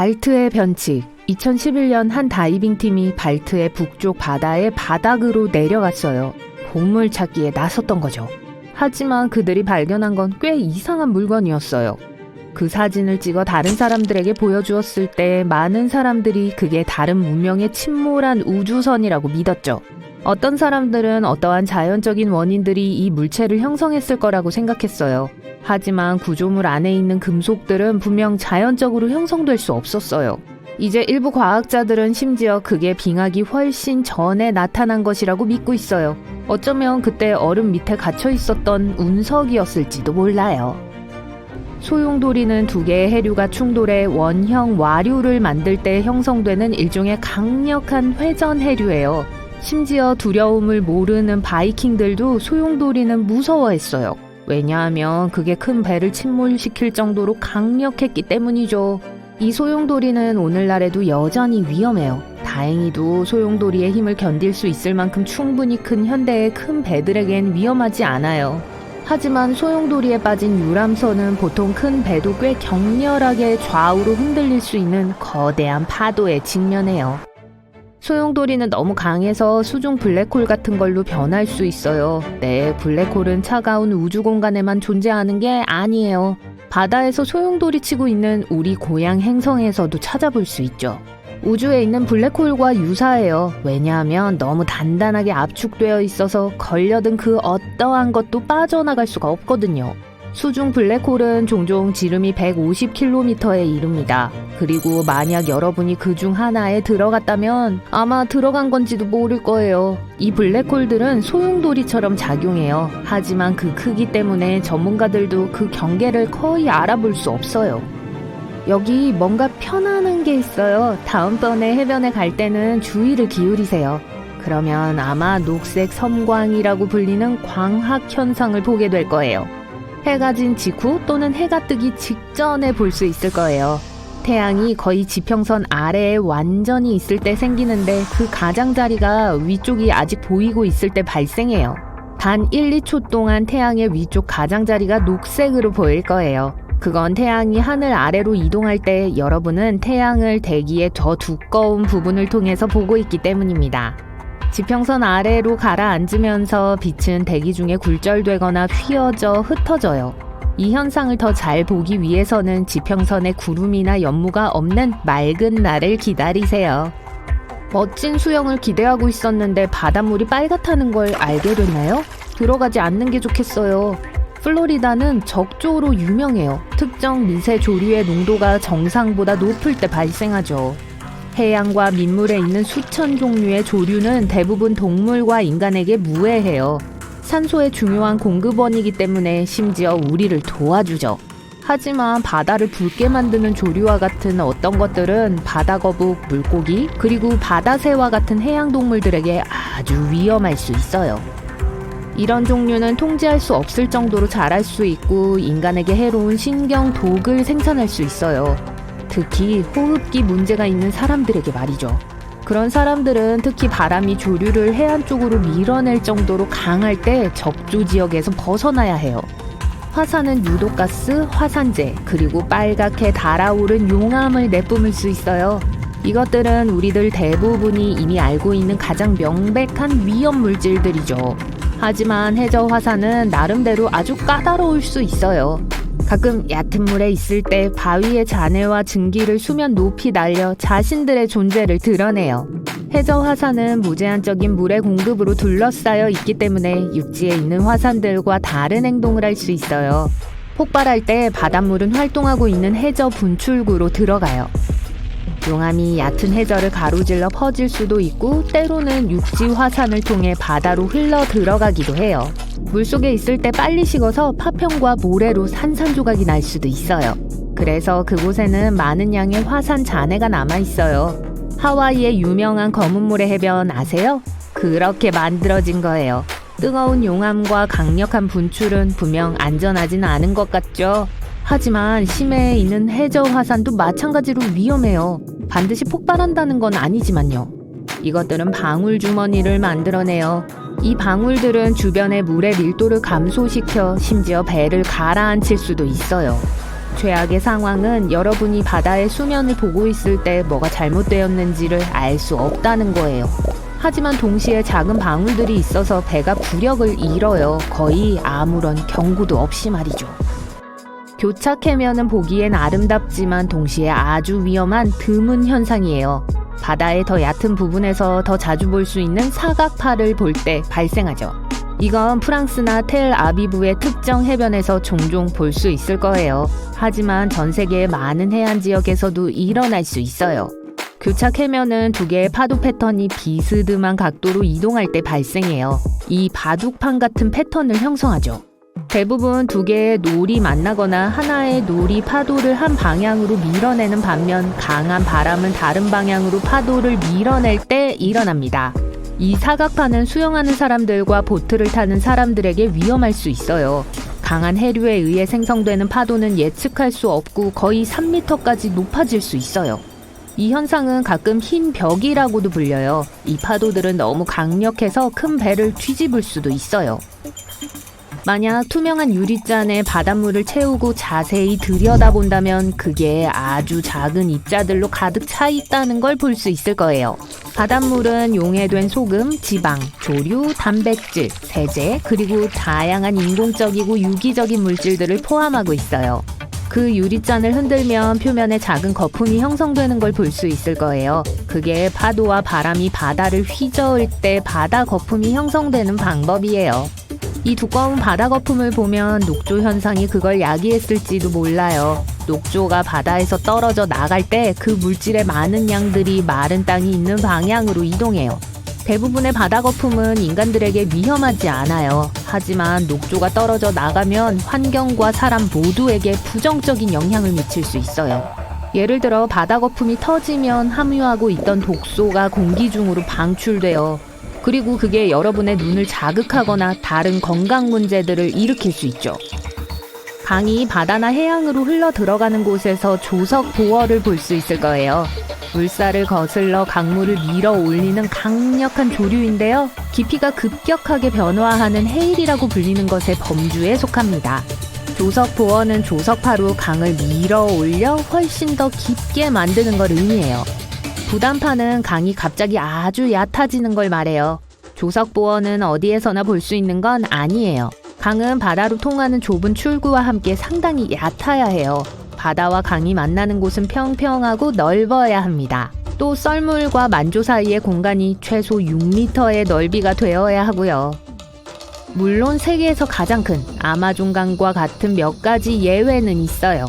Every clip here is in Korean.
발트해 변칙. 2011년 한 다이빙팀이 발트해 북쪽 바다의 바닥으로 내려갔어요. 보물 찾기에 나섰던 거죠. 하지만 그들이 발견한 건 꽤 이상한 물건이었어요. 그 사진을 찍어 다른 사람들에게 보여주었을 때 많은 사람들이 그게 다른 문명의 침몰한 우주선이라고 믿었죠. 어떤 사람들은 어떠한 자연적인 원인들이 이 물체를 형성했을 거라고 생각했어요. 하지만 구조물 안에 있는 금속들은 분명 자연적으로 형성될 수 없었어요. 이제 일부 과학자들은 심지어 그게 빙하기 훨씬 전에 나타난 것이라고 믿고 있어요. 어쩌면 그때 얼음 밑에 갇혀 있었던 운석이었을지도 몰라요. 소용돌이는 두 개의 해류가 충돌해 원형 와류를 만들 때 형성되는 일종의 강력한 회전 해류예요. 심지어 두려움을 모르는 바이킹들도 소용돌이는 무서워했어요. 왜냐하면 그게 큰 배를 침몰시킬 정도로 강력했기 때문이죠. 이 소용돌이는 오늘날에도 여전히 위험해요. 다행히도 소용돌이의 힘을 견딜 수 있을 만큼 충분히 큰 현대의 큰 배들에겐 위험하지 않아요. 하지만 소용돌이에 빠진 유람선은 보통 큰 배도 꽤 격렬하게 좌우로 흔들릴 수 있는 거대한 파도에 직면해요. 소용돌이는 너무 강해서 수중 블랙홀 같은 걸로 변할 수 있어요. 네, 블랙홀은 차가운 우주 공간에만 존재하는 게 아니에요. 바다에서 소용돌이 치고 있는 우리 고향 행성에서도 찾아볼 수 있죠. 우주에 있는 블랙홀과 유사해요. 왜냐하면 너무 단단하게 압축되어 있어서 걸려든 그 어떠한 것도 빠져나갈 수가 없거든요. 수중 블랙홀은 종종 지름이 150km에 이릅니다. 그리고 만약 여러분이 그 중 하나에 들어갔다면 아마 들어간 건지도 모를 거예요. 이 블랙홀들은 소용돌이처럼 작용해요. 하지만 그 크기 때문에 전문가들도 그 경계를 거의 알아볼 수 없어요. 여기 뭔가 편안한 게 있어요. 다음번에 해변에 갈 때는 주의를 기울이세요. 그러면 아마 녹색 섬광이라고 불리는 광학 현상을 보게 될 거예요. 해가 진 직후 또는 해가 뜨기 직전에 볼 수 있을 거예요. 태양이 거의 지평선 아래에 완전히 있을 때 생기는데 그 가장자리가 위쪽이 아직 보이고 있을 때 발생해요. 단 1, 2초 동안 태양의 위쪽 가장자리가 녹색으로 보일 거예요. 그건 태양이 하늘 아래로 이동할 때 여러분은 태양을 대기의 더 두꺼운 부분을 통해서 보고 있기 때문입니다. 지평선 아래로 가라앉으면서 빛은 대기 중에 굴절되거나 휘어져 흩어져요. 이 현상을 더 잘 보기 위해서는 지평선에 구름이나 연무가 없는 맑은 날을 기다리세요. 멋진 수영을 기대하고 있었는데 바닷물이 빨갛다는 걸 알게 됐나요? 들어가지 않는 게 좋겠어요. 플로리다는 적조로 유명해요. 특정 미세 조류의 농도가 정상보다 높을 때 발생하죠. 해양과 민물에 있는 수천 종류의 조류는 대부분 동물과 인간에게 무해해요. 산소의 중요한 공급원이기 때문에 심지어 우리를 도와주죠. 하지만 바다를 붉게 만드는 조류와 같은 어떤 것들은 바다거북, 물고기, 그리고 바다새와 같은 해양동물들에게 아주 위험할 수 있어요. 이런 종류는 통제할 수 없을 정도로 자랄 수 있고 인간에게 해로운 신경독을 생산할 수 있어요. 특히 호흡기 문제가 있는 사람들에게 말이죠. 그런 사람들은 특히 바람이 조류를 해안 쪽으로 밀어낼 정도로 강할 때 적조 지역에서 벗어나야 해요. 화산은 유독가스, 화산재, 그리고 빨갛게 달아오른 용암을 내뿜을 수 있어요. 이것들은 우리들 대부분이 이미 알고 있는 가장 명백한 위험 물질들이죠. 하지만 해저 화산은 나름대로 아주 까다로울 수 있어요. 가끔 얕은 물에 있을 때 바위의 잔해와 증기를 수면 높이 날려 자신들의 존재를 드러내요. 해저 화산은 무제한적인 물의 공급으로 둘러싸여 있기 때문에 육지에 있는 화산들과 다른 행동을 할 수 있어요. 폭발할 때 바닷물은 활동하고 있는 해저 분출구로 들어가요. 용암이 얕은 해저를 가로질러 퍼질 수도 있고 때로는 육지 화산을 통해 바다로 흘러 들어가기도 해요. 물속에 있을 때 빨리 식어서 파편과 모래로 산산조각이 날 수도 있어요. 그래서 그곳에는 많은 양의 화산 잔해가 남아있어요. 하와이의 유명한 검은모래 해변 아세요? 그렇게 만들어진 거예요. 뜨거운 용암과 강력한 분출은 분명 안전하진 않은 것 같죠? 하지만 심해에 있는 해저 화산도 마찬가지로 위험해요. 반드시 폭발한다는 건 아니지만요. 이것들은 방울 주머니를 만들어내요. 이 방울들은 주변의 물의 밀도를 감소시켜 심지어 배를 가라앉힐 수도 있어요. 최악의 상황은 여러분이 바다의 수면을 보고 있을 때 뭐가 잘못되었는지를 알 수 없다는 거예요. 하지만 동시에 작은 방울들이 있어서 배가 부력을 잃어요. 거의 아무런 경고도 없이 말이죠. 교착 해면은 보기엔 아름답지만 동시에 아주 위험한 드문 현상이에요. 바다의 더 얕은 부분에서 더 자주 볼 수 있는 사각파를 볼 때 발생하죠. 이건 프랑스나 텔아비브의 특정 해변에서 종종 볼 수 있을 거예요. 하지만 전 세계의 많은 해안 지역에서도 일어날 수 있어요. 교착 해면은 두 개의 파도 패턴이 비스듬한 각도로 이동할 때 발생해요. 이 바둑판 같은 패턴을 형성하죠. 대부분 두 개의 놀이 만나거나 하나의 놀이 파도를 한 방향으로 밀어내는 반면 강한 바람은 다른 방향으로 파도를 밀어낼 때 일어납니다. 이 사각파는 수영하는 사람들과 보트를 타는 사람들에게 위험할 수 있어요. 강한 해류에 의해 생성되는 파도는 예측할 수 없고 거의 3m까지 높아질 수 있어요. 이 현상은 가끔 흰 벽이라고도 불려요. 이 파도들은 너무 강력해서 큰 배를 뒤집을 수도 있어요. 만약 투명한 유리잔에 바닷물을 채우고 자세히 들여다본다면 그게 아주 작은 입자들로 가득 차 있다는 걸 볼 수 있을 거예요. 바닷물은 용해된 소금, 지방, 조류, 단백질, 세제, 그리고 다양한 인공적이고 유기적인 물질들을 포함하고 있어요. 그 유리잔을 흔들면 표면에 작은 거품이 형성되는 걸 볼 수 있을 거예요. 그게 파도와 바람이 바다를 휘저을 때 바다 거품이 형성되는 방법이에요. 이 두꺼운 바다 거품을 보면 녹조 현상이 그걸 야기했을지도 몰라요. 녹조가 바다에서 떨어져 나갈 때 그 물질의 많은 양들이 마른 땅이 있는 방향으로 이동해요. 대부분의 바다 거품은 인간들에게 위험하지 않아요. 하지만 녹조가 떨어져 나가면 환경과 사람 모두에게 부정적인 영향을 미칠 수 있어요. 예를 들어 바다 거품이 터지면 함유하고 있던 독소가 공기 중으로 방출돼요. 그리고 그게 여러분의 눈을 자극하거나 다른 건강 문제들을 일으킬 수 있죠. 강이 바다나 해양으로 흘러 들어가는 곳에서 조석 보어를 볼 수 있을 거예요. 물살을 거슬러 강물을 밀어 올리는 강력한 조류인데요. 깊이가 급격하게 변화하는 헤일이라고 불리는 것의 범주에 속합니다. 조석 보어는 조석파로 강을 밀어 올려 훨씬 더 깊게 만드는 걸 의미해요. 부담파는 강이 갑자기 아주 얕아지는 걸 말해요. 조석 보어는 어디에서나 볼 수 있는 건 아니에요. 강은 바다로 통하는 좁은 출구와 함께 상당히 얕아야 해요. 바다와 강이 만나는 곳은 평평하고 넓어야 합니다. 또 썰물과 만조 사이의 공간이 최소 6m의 넓이가 되어야 하고요. 물론 세계에서 가장 큰 아마존강과 같은 몇 가지 예외는 있어요.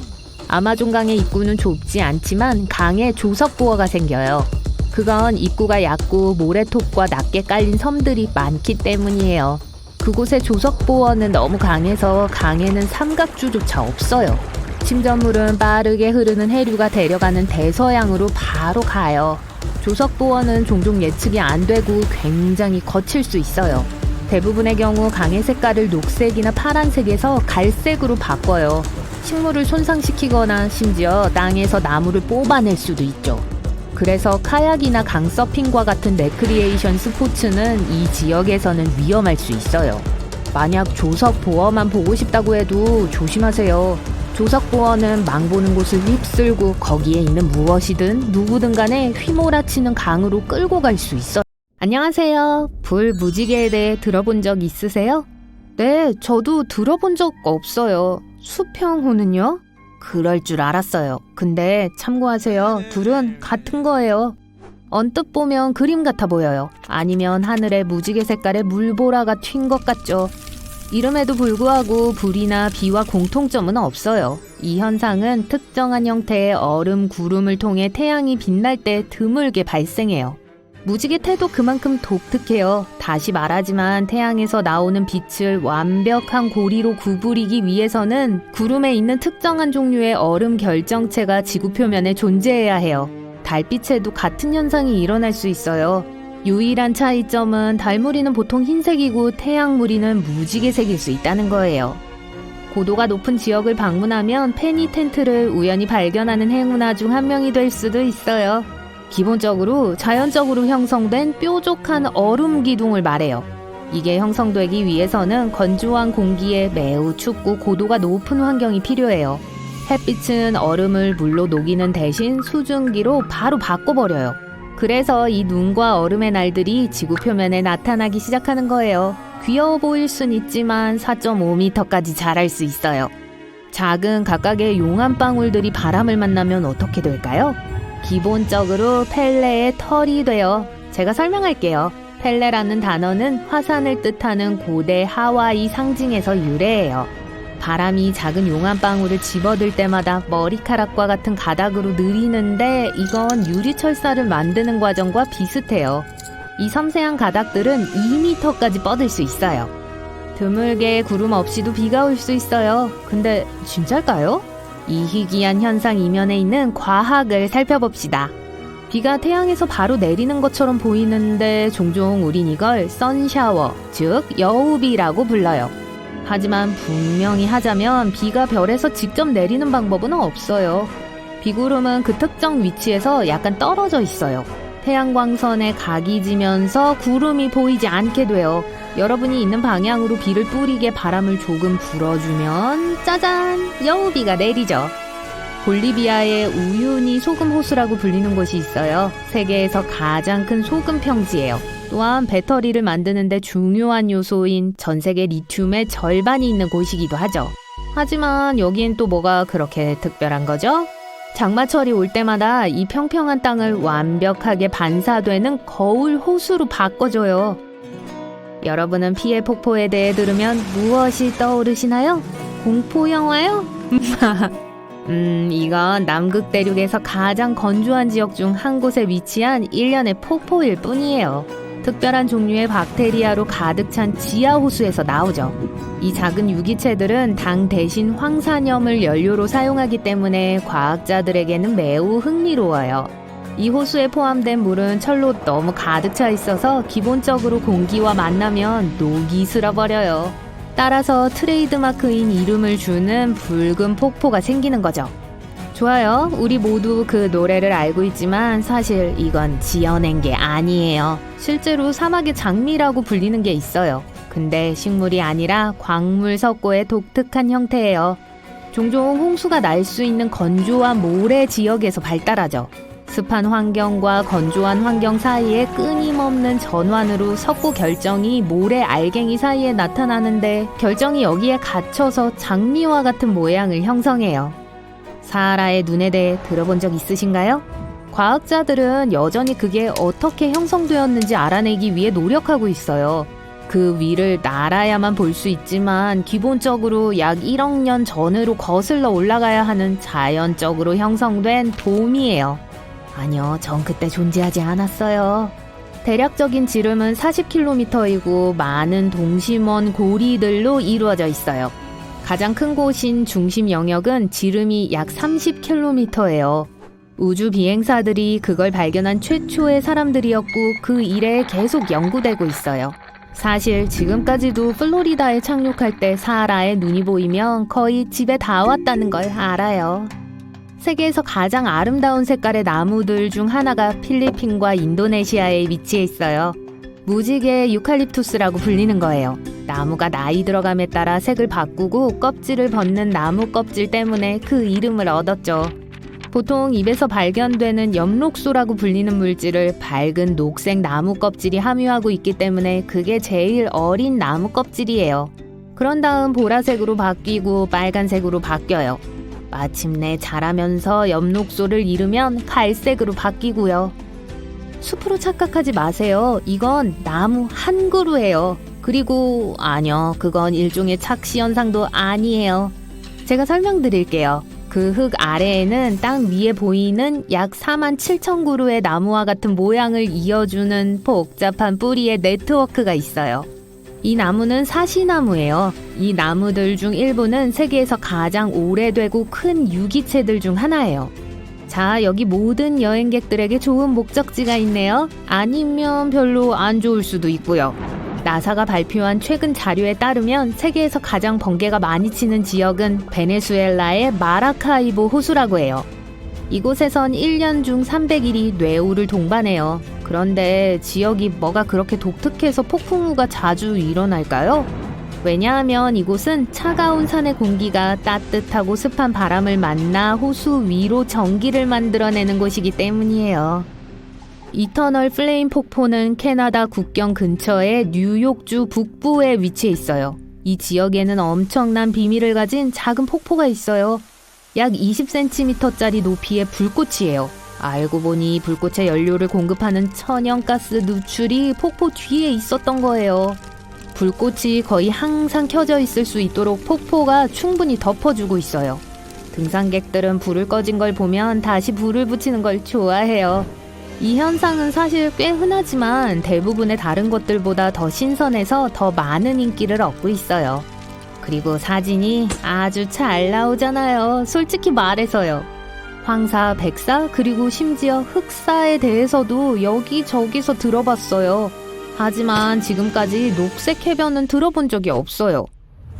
아마존강의 입구는 좁지 않지만 강에 조석보어가 생겨요. 그건 입구가 얕고 모래톱과 낮게 깔린 섬들이 많기 때문이에요. 그곳의 조석보어는 너무 강해서 강에는 삼각주조차 없어요. 침전물은 빠르게 흐르는 해류가 데려가는 대서양으로 바로 가요. 조석보어는 종종 예측이 안 되고 굉장히 거칠 수 있어요. 대부분의 경우 강의 색깔을 녹색이나 파란색에서 갈색으로 바꿔요. 식물을 손상시키거나 심지어 땅에서 나무를 뽑아낼 수도 있죠. 그래서 카약이나 강서핑과 같은 레크리에이션 스포츠는 이 지역에서는 위험할 수 있어요. 만약 조석 보어만 보고 싶다고 해도 조심하세요. 조석 보어는 망 보는 곳을 휩쓸고 거기에 있는 무엇이든 누구든 간에 휘몰아치는 강으로 끌고 갈 수 있어요. 안녕하세요. 불무지개에 대해 들어본 적 있으세요? 네, 저도 들어본 적 없어요. 수평호는요? 그럴 줄 알았어요. 근데 참고하세요. 둘은 같은 거예요. 언뜻 보면 그림 같아 보여요. 아니면 하늘에 무지개 색깔의 물보라가 튄 것 같죠. 이름에도 불구하고 불이나 비와 공통점은 없어요. 이 현상은 특정한 형태의 얼음 구름을 통해 태양이 빛날 때 드물게 발생해요. 무지개 태도 그만큼 독특해요. 다시 말하지만 태양에서 나오는 빛을 완벽한 고리로 구부리기 위해서는 구름에 있는 특정한 종류의 얼음 결정체가 지구 표면에 존재해야 해요. 달빛에도 같은 현상이 일어날 수 있어요. 유일한 차이점은 달무리는 보통 흰색이고 태양무리는 무지개색일 수 있다는 거예요. 고도가 높은 지역을 방문하면 페니 텐트를 우연히 발견하는 행운아 중 한 명이 될 수도 있어요. 기본적으로 자연적으로 형성된 뾰족한 얼음 기둥을 말해요. 이게 형성되기 위해서는 건조한 공기에 매우 춥고 고도가 높은 환경이 필요해요. 햇빛은 얼음을 물로 녹이는 대신 수증기로 바로 바꿔버려요. 그래서 이 눈과 얼음의 날들이 지구 표면에 나타나기 시작하는 거예요. 귀여워 보일 순 있지만 4.5m까지 자랄 수 있어요. 작은 각각의 용암 방울들이 바람을 만나면 어떻게 될까요? 기본적으로 펠레의 털이 돼요. 제가 설명할게요. 펠레라는 단어는 화산을 뜻하는 고대 하와이 상징에서 유래해요. 바람이 작은 용암방울을 집어들 때마다 머리카락과 같은 가닥으로 느리는데 이건 유리철사를 만드는 과정과 비슷해요. 이 섬세한 가닥들은 2m까지 뻗을 수 있어요. 드물게 구름 없이도 비가 올 수 있어요. 근데 진짜일까요? 이 희귀한 현상 이면에 있는 과학을 살펴봅시다. 비가 태양에서 바로 내리는 것처럼 보이는데 종종 우린 이걸 선샤워, 즉 여우비라고 불러요. 하지만 분명히 하자면 비가 별에서 직접 내리는 방법은 없어요. 비구름은 그 특정 위치에서 약간 떨어져 있어요. 태양광선에 각이 지면서 구름이 보이지 않게 돼요. 여러분이 있는 방향으로 비를 뿌리게 바람을 조금 불어주면 짜잔! 여우비가 내리죠. 볼리비아의 우유니 소금 호수라고 불리는 곳이 있어요. 세계에서 가장 큰 소금 평지예요. 또한 배터리를 만드는 데 중요한 요소인 전 세계 리튬의 절반이 있는 곳이기도 하죠. 하지만 여기엔 또 뭐가 그렇게 특별한 거죠? 장마철이 올 때마다 이 평평한 땅을 완벽하게 반사되는 거울 호수로 바꿔줘요. 여러분은 피해 폭포에 대해 들으면 무엇이 떠오르시나요? 공포 영화요? 이건 남극 대륙에서 가장 건조한 지역 중 한 곳에 위치한 일련의 폭포일 뿐이에요. 특별한 종류의 박테리아로 가득 찬 지하 호수에서 나오죠. 이 작은 유기체들은 당 대신 황산염을 연료로 사용하기 때문에 과학자들에게는 매우 흥미로워요. 이 호수에 포함된 물은 철로 너무 가득 차 있어서 기본적으로 공기와 만나면 녹이 슬어버려요. 따라서 트레이드마크인 이름을 주는 붉은 폭포가 생기는 거죠. 좋아요. 우리 모두 그 노래를 알고 있지만 사실 이건 지어낸 게 아니에요. 실제로 사막의 장미라고 불리는 게 있어요. 근데 식물이 아니라 광물 석고의 독특한 형태예요. 종종 홍수가 날 수 있는 건조한 모래 지역에서 발달하죠. 습한 환경과 건조한 환경 사이에 끊임없는 전환으로 석고 결정이 모래 알갱이 사이에 나타나는데 결정이 여기에 갇혀서 장미와 같은 모양을 형성해요. 사하라의 눈에 대해 들어본 적 있으신가요? 과학자들은 여전히 그게 어떻게 형성되었는지 알아내기 위해 노력하고 있어요. 그 위를 날아야만 볼 수 있지만 기본적으로 약 1억 년 전으로 거슬러 올라가야 하는 자연적으로 형성된 돔이에요. 아니요, 전 그때 존재하지 않았어요. 대략적인 지름은 40km이고 많은 동심원 고리들로 이루어져 있어요. 가장 큰 곳인 중심 영역은 지름이 약 30km예요. 우주 비행사들이 그걸 발견한 최초의 사람들이었고 그 이래 계속 연구되고 있어요. 사실 지금까지도 플로리다에 착륙할 때 사하라에 눈이 보이면 거의 집에 다 왔다는 걸 알아요. 세계에서 가장 아름다운 색깔의 나무들 중 하나가 필리핀과 인도네시아에 위치해 있어요. 무지개 유칼립투스라고 불리는 거예요. 나무가 나이 들어감에 따라 색을 바꾸고 껍질을 벗는 나무 껍질 때문에 그 이름을 얻었죠. 보통 입에서 발견되는 엽록소라고 불리는 물질을 밝은 녹색 나무 껍질이 함유하고 있기 때문에 그게 제일 어린 나무 껍질이에요. 그런 다음 보라색으로 바뀌고 빨간색으로 바뀌어요. 마침내 자라면서 엽록소를 잃으면 갈색으로 바뀌고요. 숲으로 착각하지 마세요. 이건 나무 한 그루예요. 그리고 아니요, 그건 일종의 착시 현상도 아니에요. 제가 설명드릴게요. 그 흙 아래에는 땅 위에 보이는 약 47,000그루의 나무와 같은 모양을 이어주는 복잡한 뿌리의 네트워크가 있어요. 이 나무는 사시나무예요. 이 나무들 중 일부는 세계에서 가장 오래되고 큰 유기체들 중 하나예요. 자, 여기 모든 여행객들에게 좋은 목적지가 있네요. 아니면 별로 안 좋을 수도 있고요. 나사가 발표한 최근 자료에 따르면 세계에서 가장 번개가 많이 치는 지역은 베네수엘라의 마라카이보 호수라고 해요. 이곳에선 1년 중 300일이 뇌우를 동반해요. 그런데 지역이 뭐가 그렇게 독특해서 폭풍우가 자주 일어날까요? 왜냐하면 이곳은 차가운 산의 공기가 따뜻하고 습한 바람을 만나 호수 위로 전기를 만들어내는 곳이기 때문이에요. 이터널 플레임 폭포는 캐나다 국경 근처의 뉴욕주 북부에 위치해 있어요. 이 지역에는 엄청난 비밀을 가진 작은 폭포가 있어요. 약 20cm짜리 높이의 불꽃이에요. 알고 보니 불꽃의 연료를 공급하는 천연가스 누출이 폭포 뒤에 있었던 거예요. 불꽃이 거의 항상 켜져 있을 수 있도록 폭포가 충분히 덮어주고 있어요. 등산객들은 불을 꺼진 걸 보면 다시 불을 붙이는 걸 좋아해요. 이 현상은 사실 꽤 흔하지만 대부분의 다른 곳들보다 더 신선해서 더 많은 인기를 얻고 있어요. 그리고 사진이 아주 잘 나오잖아요. 솔직히 말해서요. 황사, 백사, 그리고 심지어 흑사에 대해서도 여기저기서 들어봤어요. 하지만 지금까지 녹색 해변은 들어본 적이 없어요.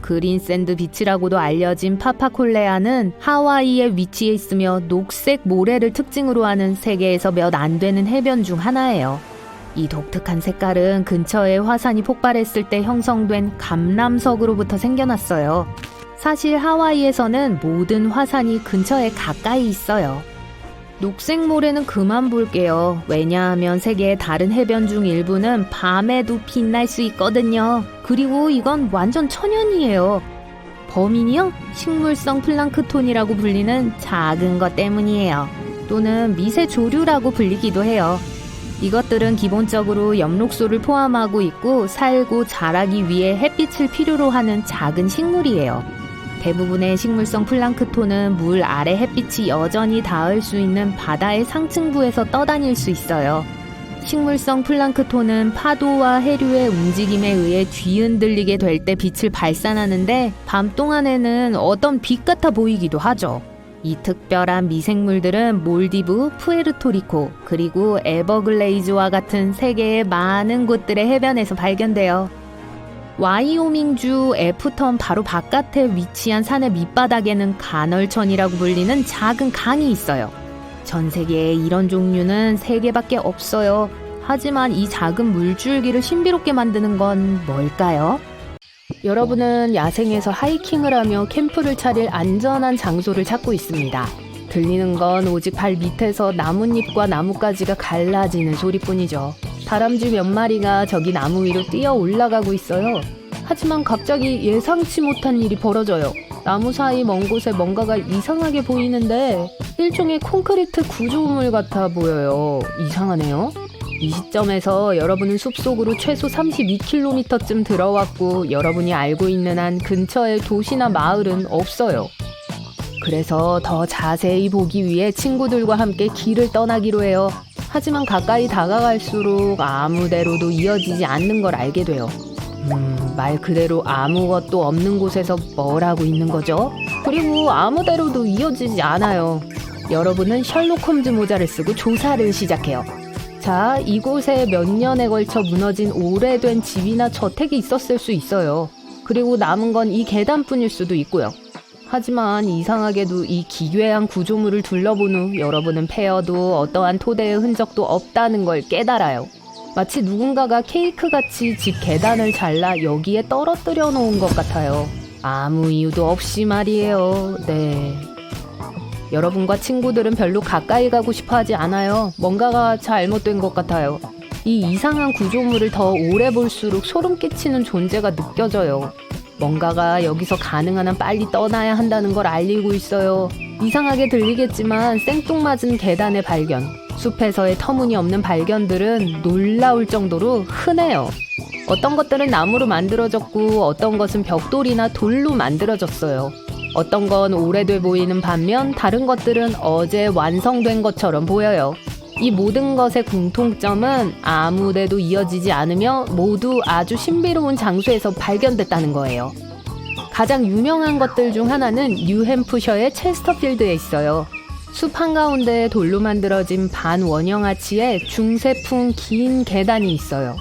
그린샌드 비치라고도 알려진 파파콜레아는 하와이에 위치해 있으며 녹색 모래를 특징으로 하는 세계에서 몇 안 되는 해변 중 하나예요. 이 독특한 색깔은 근처에 화산이 폭발했을 때 형성된 감람석으로부터 생겨났어요. 사실 하와이에서는 모든 화산이 근처에 가까이 있어요. 녹색 모래는 그만 볼게요. 왜냐하면 세계의 다른 해변 중 일부는 밤에도 빛날 수 있거든요. 그리고 이건 완전 천연이에요. 범인이요? 식물성 플랑크톤이라고 불리는 작은 것 때문이에요. 또는 미세조류라고 불리기도 해요. 이것들은 기본적으로 엽록소를 포함하고 있고 살고 자라기 위해 햇빛을 필요로 하는 작은 식물이에요. 대부분의 식물성 플랑크톤은 물 아래 햇빛이 여전히 닿을 수 있는 바다의 상층부에서 떠다닐 수 있어요. 식물성 플랑크톤은 파도와 해류의 움직임에 의해 뒤흔들리게 될 때 빛을 발산하는데 밤 동안에는 어떤 빛 같아 보이기도 하죠. 이 특별한 미생물들은 몰디브, 푸에르토리코, 그리고 에버글레이즈와 같은 세계의 많은 곳들의 해변에서 발견돼요. 와이오밍주 애프턴 바로 바깥에 위치한 산의 밑바닥에는 간헐천이라고 불리는 작은 강이 있어요. 전 세계에 이런 종류는 3개밖에 없어요. 하지만 이 작은 물줄기를 신비롭게 만드는 건 뭘까요? 여러분은 야생에서 하이킹을 하며 캠프를 차릴 안전한 장소를 찾고 있습니다. 들리는 건 오직 발 밑에서 나뭇잎과 나뭇가지가 갈라지는 소리뿐이죠. 다람쥐 몇 마리가 저기 나무 위로 뛰어 올라가고 있어요. 하지만 갑자기 예상치 못한 일이 벌어져요. 나무 사이 먼 곳에 뭔가가 이상하게 보이는데 일종의 콘크리트 구조물 같아 보여요. 이상하네요. 이 시점에서 여러분은 숲속으로 최소 32km쯤 들어왔고 여러분이 알고 있는 한 근처에 도시나 마을은 없어요. 그래서 더 자세히 보기 위해 친구들과 함께 길을 떠나기로 해요. 하지만 가까이 다가갈수록 아무데로도 이어지지 않는 걸 알게 돼요. 말 그대로 아무것도 없는 곳에서 뭘 하고 있는 거죠? 그리고 아무데로도 이어지지 않아요. 여러분은 셜록 홈즈 모자를 쓰고 조사를 시작해요. 자, 이곳에 몇 년에 걸쳐 무너진 오래된 집이나 저택이 있었을 수 있어요. 그리고 남은 건 이 계단뿐일 수도 있고요. 하지만 이상하게도 이 기괴한 구조물을 둘러본 후 여러분은 패여도 어떠한 토대의 흔적도 없다는 걸 깨달아요. 마치 누군가가 케이크같이 집 계단을 잘라 여기에 떨어뜨려 놓은 것 같아요. 아무 이유도 없이 말이에요. 네. 여러분과 친구들은 별로 가까이 가고 싶어 하지 않아요. 뭔가가 잘못된 것 같아요. 이 이상한 구조물을 더 오래 볼수록 소름 끼치는 존재가 느껴져요. 뭔가가 여기서 가능한 한 빨리 떠나야 한다는 걸 알리고 있어요. 이상하게 들리겠지만 생뚱맞은 계단의 발견, 숲에서의 터무니없는 발견들은 놀라울 정도로 흔해요. 어떤 것들은 나무로 만들어졌고 어떤 것은 벽돌이나 돌로 만들어졌어요. 어떤 건 오래돼 보이는 반면 다른 것들은 어제 완성된 것처럼 보여요. 이 모든 것의 공통점은 아무데도 이어지지 않으며 모두 아주 신비로운 장소에서 발견됐다는 거예요. 가장 유명한 것들 중 하나는 뉴햄프셔의 체스터필드에 있어요. 숲 한가운데 돌로 만들어진 반원형 아치에 중세풍 긴 계단이 있어요.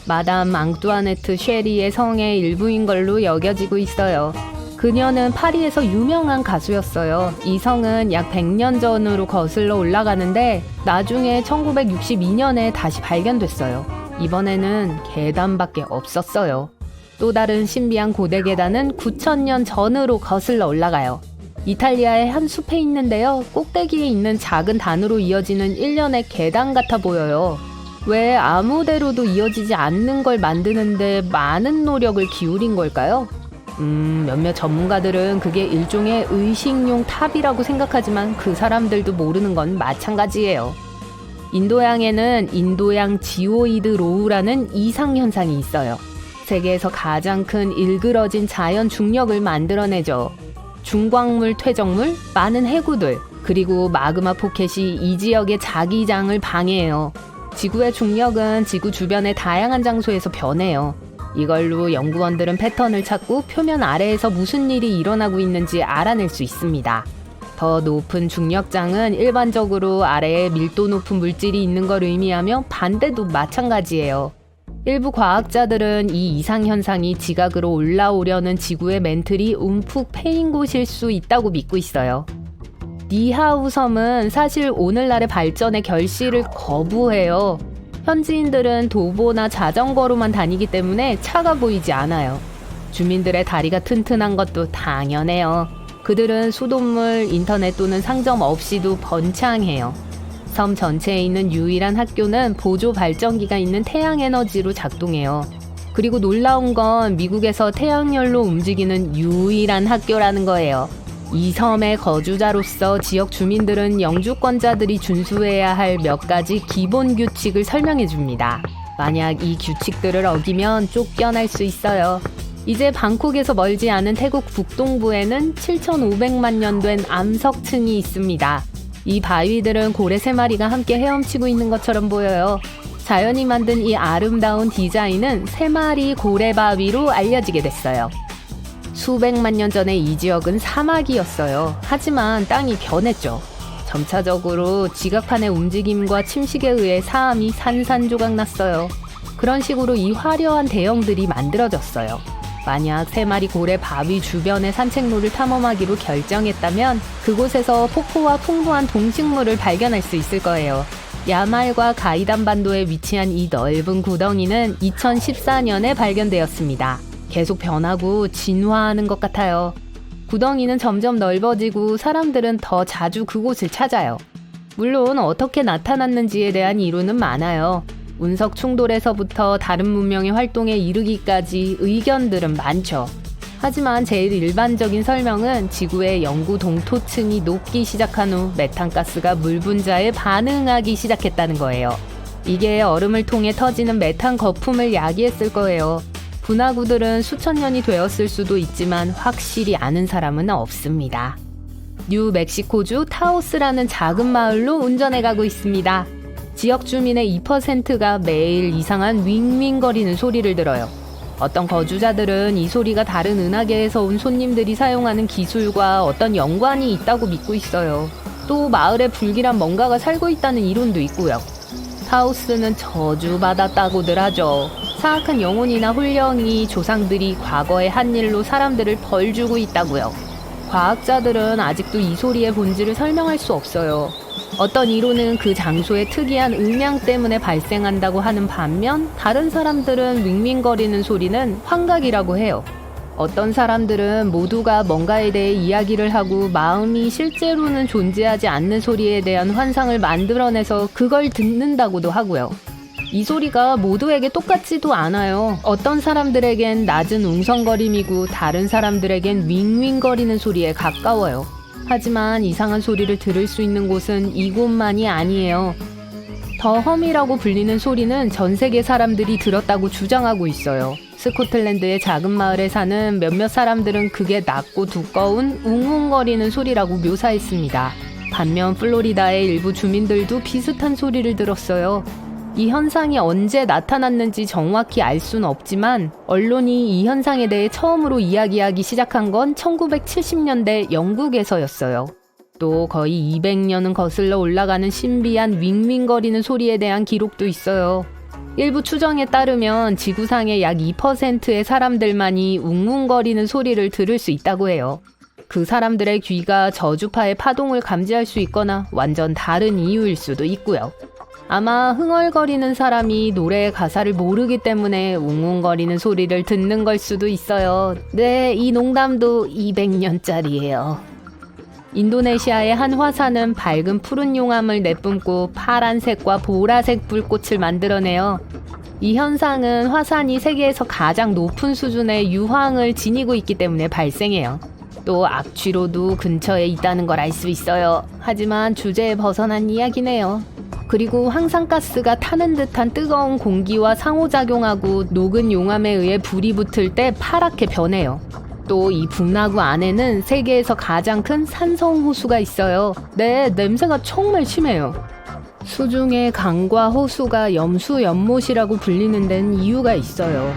마담 앙뚜아네트 쉐리의 성의 일부인 걸로 여겨지고 있어요. 그녀는 파리에서 유명한 가수였어요. 이 성은 약 100년 전으로 거슬러 올라가는데 나중에 1962년에 다시 발견됐어요. 이번에는 계단밖에 없었어요. 또 다른 신비한 고대 계단은 9,000년 전으로 거슬러 올라가요. 이탈리아의 한 숲에 있는데요. 꼭대기에 있는 작은 단으로 이어지는 일련의 계단 같아 보여요. 왜 아무데로도 이어지지 않는 걸 만드는데 많은 노력을 기울인 걸까요? 몇몇 전문가들은 그게 일종의 의식용 탑이라고 생각하지만 그 사람들도 모르는 건 마찬가지예요. 인도양에는 인도양 지오이드 로우라는 이상현상이 있어요. 세계에서 가장 큰 일그러진 자연 중력을 만들어내죠. 중광물 퇴적물, 많은 해구들, 그리고 마그마 포켓이 이 지역의 자기장을 방해해요. 지구의 중력은 지구 주변의 다양한 장소에서 변해요. 이걸로 연구원들은 패턴을 찾고 표면 아래에서 무슨 일이 일어나고 있는지 알아낼 수 있습니다. 더 높은 중력장은 일반적으로 아래에 밀도 높은 물질이 있는 걸 의미하며 반대도 마찬가지예요. 일부 과학자들은 이 이상현상이 지각으로 올라오려는 지구의 멘틀이 움푹 패인 곳일 수 있다고 믿고 있어요. 니하우 섬은 사실 오늘날의 발전의 결실을 거부해요. 현지인들은 도보나 자전거로만 다니기 때문에 차가 보이지 않아요. 주민들의 다리가 튼튼한 것도 당연해요. 그들은 수돗물, 인터넷 또는 상점 없이도 번창해요. 섬 전체에 있는 유일한 학교는 보조 발전기가 있는 태양에너지로 작동해요. 그리고 놀라운 건 미국에서 태양열로 움직이는 유일한 학교라는 거예요. 이 섬의 거주자로서 지역 주민들은 영주권자들이 준수해야 할 몇 가지 기본 규칙을 설명해 줍니다. 만약 이 규칙들을 어기면 쫓겨날 수 있어요. 이제 방콕에서 멀지 않은 태국 북동부에는 7,500만 년 된 암석층이 있습니다. 이 바위들은 고래 3마리가 함께 헤엄치고 있는 것처럼 보여요. 자연이 만든 이 아름다운 디자인은 3마리 고래 바위로 알려지게 됐어요. 수백만 년 전에 이 지역은 사막이었어요. 하지만 땅이 변했죠. 점차적으로 지각판의 움직임과 침식에 의해 사암이 산산조각 났어요. 그런 식으로 이 화려한 대형들이 만들어졌어요. 만약 3마리 고래 바위 주변의 산책로를 탐험하기로 결정했다면 그곳에서 폭포와 풍부한 동식물을 발견할 수 있을 거예요. 야말과 가이단 반도에 위치한 이 넓은 구덩이는 2014년에 발견되었습니다. 계속 변하고 진화하는 것 같아요. 구덩이는 점점 넓어지고 사람들은 더 자주 그곳을 찾아요. 물론 어떻게 나타났는지에 대한 이론은 많아요. 운석 충돌에서부터 다른 문명의 활동에 이르기까지 의견들은 많죠. 하지만 제일 일반적인 설명은 지구의 영구 동토층이 녹기 시작한 후 메탄가스가 물 분자에 반응하기 시작했다는 거예요. 이게 얼음을 통해 터지는 메탄 거품을 야기했을 거예요. 분화구들은 수천 년이 되었을 수도 있지만 확실히 아는 사람은 없습니다. 뉴멕시코주 타오스라는 작은 마을로 운전해 가고 있습니다. 지역 주민의 2%가 매일 이상한 윙윙거리는 소리를 들어요. 어떤 거주자들은 이 소리가 다른 은하계에서 온 손님들이 사용하는 기술과 어떤 연관이 있다고 믿고 있어요. 또 마을에 불길한 뭔가가 살고 있다는 이론도 있고요. 타우스는 저주받았다고들 하죠. 사악한 영혼이나 홀령이 조상들이 과거의 한 일로 사람들을 벌주고 있다고요. 과학자들은 아직도 이 소리의 본질을 설명할 수 없어요. 어떤 이론은 그 장소의 특이한 음향 때문에 발생한다고 하는 반면 다른 사람들은 윙윙거리는 소리는 환각이라고 해요. 어떤 사람들은 모두가 뭔가에 대해 이야기를 하고 마음이 실제로는 존재하지 않는 소리에 대한 환상을 만들어내서 그걸 듣는다고도 하고요. 이 소리가 모두에게 똑같지도 않아요. 어떤 사람들에겐 낮은 웅성거림이고 다른 사람들에겐 윙윙거리는 소리에 가까워요. 하지만 이상한 소리를 들을 수 있는 곳은 이곳만이 아니에요. 더험이라고 불리는 소리는 전 세계 사람들이 들었다고 주장하고 있어요. 스코틀랜드의 작은 마을에 사는 몇몇 사람들은 그게 낮고 두꺼운 웅웅거리는 소리라고 묘사했습니다. 반면 플로리다의 일부 주민들도 비슷한 소리를 들었어요. 이 현상이 언제 나타났는지 정확히 알 수는 없지만 언론이 이 현상에 대해 처음으로 이야기하기 시작한 건 1970년대 영국에서였어요. 또 거의 200년은 거슬러 올라가는 신비한 윙윙거리는 소리에 대한 기록도 있어요. 일부 추정에 따르면 지구상의 약 2%의 사람들만이 웅웅거리는 소리를 들을 수 있다고 해요. 그 사람들의 귀가 저주파의 파동을 감지할 수 있거나 완전 다른 이유일 수도 있고요. 아마 흥얼거리는 사람이 노래의 가사를 모르기 때문에 웅웅거리는 소리를 듣는 걸 수도 있어요. 네, 이 농담도 200년짜리예요. 인도네시아의 한 화산은 밝은 푸른 용암을 내뿜고 파란색과 보라색 불꽃을 만들어내요. 이 현상은 화산이 세계에서 가장 높은 수준의 유황을 지니고 있기 때문에 발생해요. 또 악취로도 근처에 있다는 걸 알 수 있어요. 하지만 주제에 벗어난 이야기네요. 그리고 황산가스가 타는 듯한 뜨거운 공기와 상호작용하고 녹은 용암에 의해 불이 붙을 때 파랗게 변해요. 또 이 북나구 안에는 세계에서 가장 큰 산성호수가 있어요. 네, 냄새가 정말 심해요. 수중의 강과 호수가 염수연못이라고 불리는 데는 이유가 있어요.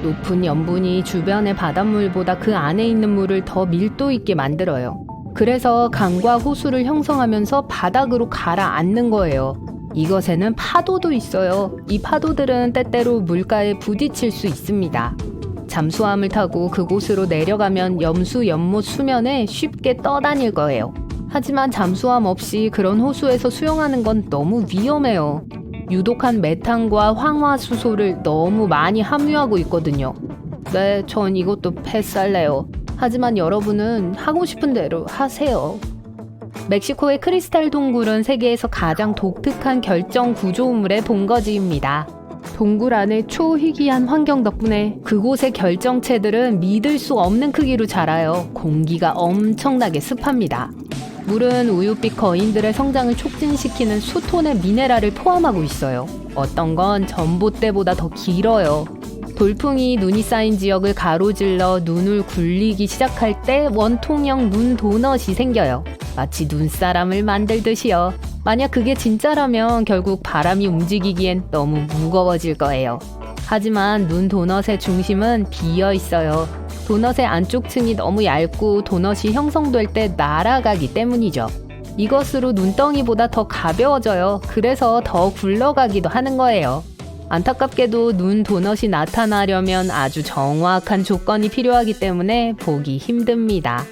높은 염분이 주변의 바닷물보다 그 안에 있는 물을 더 밀도 있게 만들어요. 그래서 강과 호수를 형성하면서 바닥으로 가라앉는 거예요. 이것에는 파도도 있어요. 이 파도들은 때때로 물가에 부딪힐 수 있습니다. 잠수함을 타고 그곳으로 내려가면 염수 연못 수면에 쉽게 떠다닐 거예요. 하지만 잠수함 없이 그런 호수에서 수영하는 건 너무 위험해요. 유독한 메탄과 황화수소를 너무 많이 함유하고 있거든요. 네, 전 이것도 패스할래요. 하지만 여러분은 하고 싶은 대로 하세요. 멕시코의 크리스탈 동굴은 세계에서 가장 독특한 결정 구조물의 본거지입니다. 동굴 안의 초희귀한 환경 덕분에 그곳의 결정체들은 믿을 수 없는 크기로 자라요. 공기가 엄청나게 습합니다. 물은 우유빛 거인들의 성장을 촉진시키는 수톤의 미네랄을 포함하고 있어요. 어떤 건 전봇대보다 더 길어요. 돌풍이 눈이 쌓인 지역을 가로질러 눈을 굴리기 시작할 때 원통형 눈 도넛이 생겨요. 마치 눈사람을 만들듯이요. 만약 그게 진짜라면 결국 바람이 움직이기엔 너무 무거워질 거예요. 하지만 눈 도넛의 중심은 비어 있어요. 도넛의 안쪽 층이 너무 얇고 도넛이 형성될 때 날아가기 때문이죠. 이것으로 눈덩이보다 더 가벼워져요. 그래서 더 굴러가기도 하는 거예요. 안타깝게도 눈 도넛이 나타나려면 아주 정확한 조건이 필요하기 때문에 보기 힘듭니다.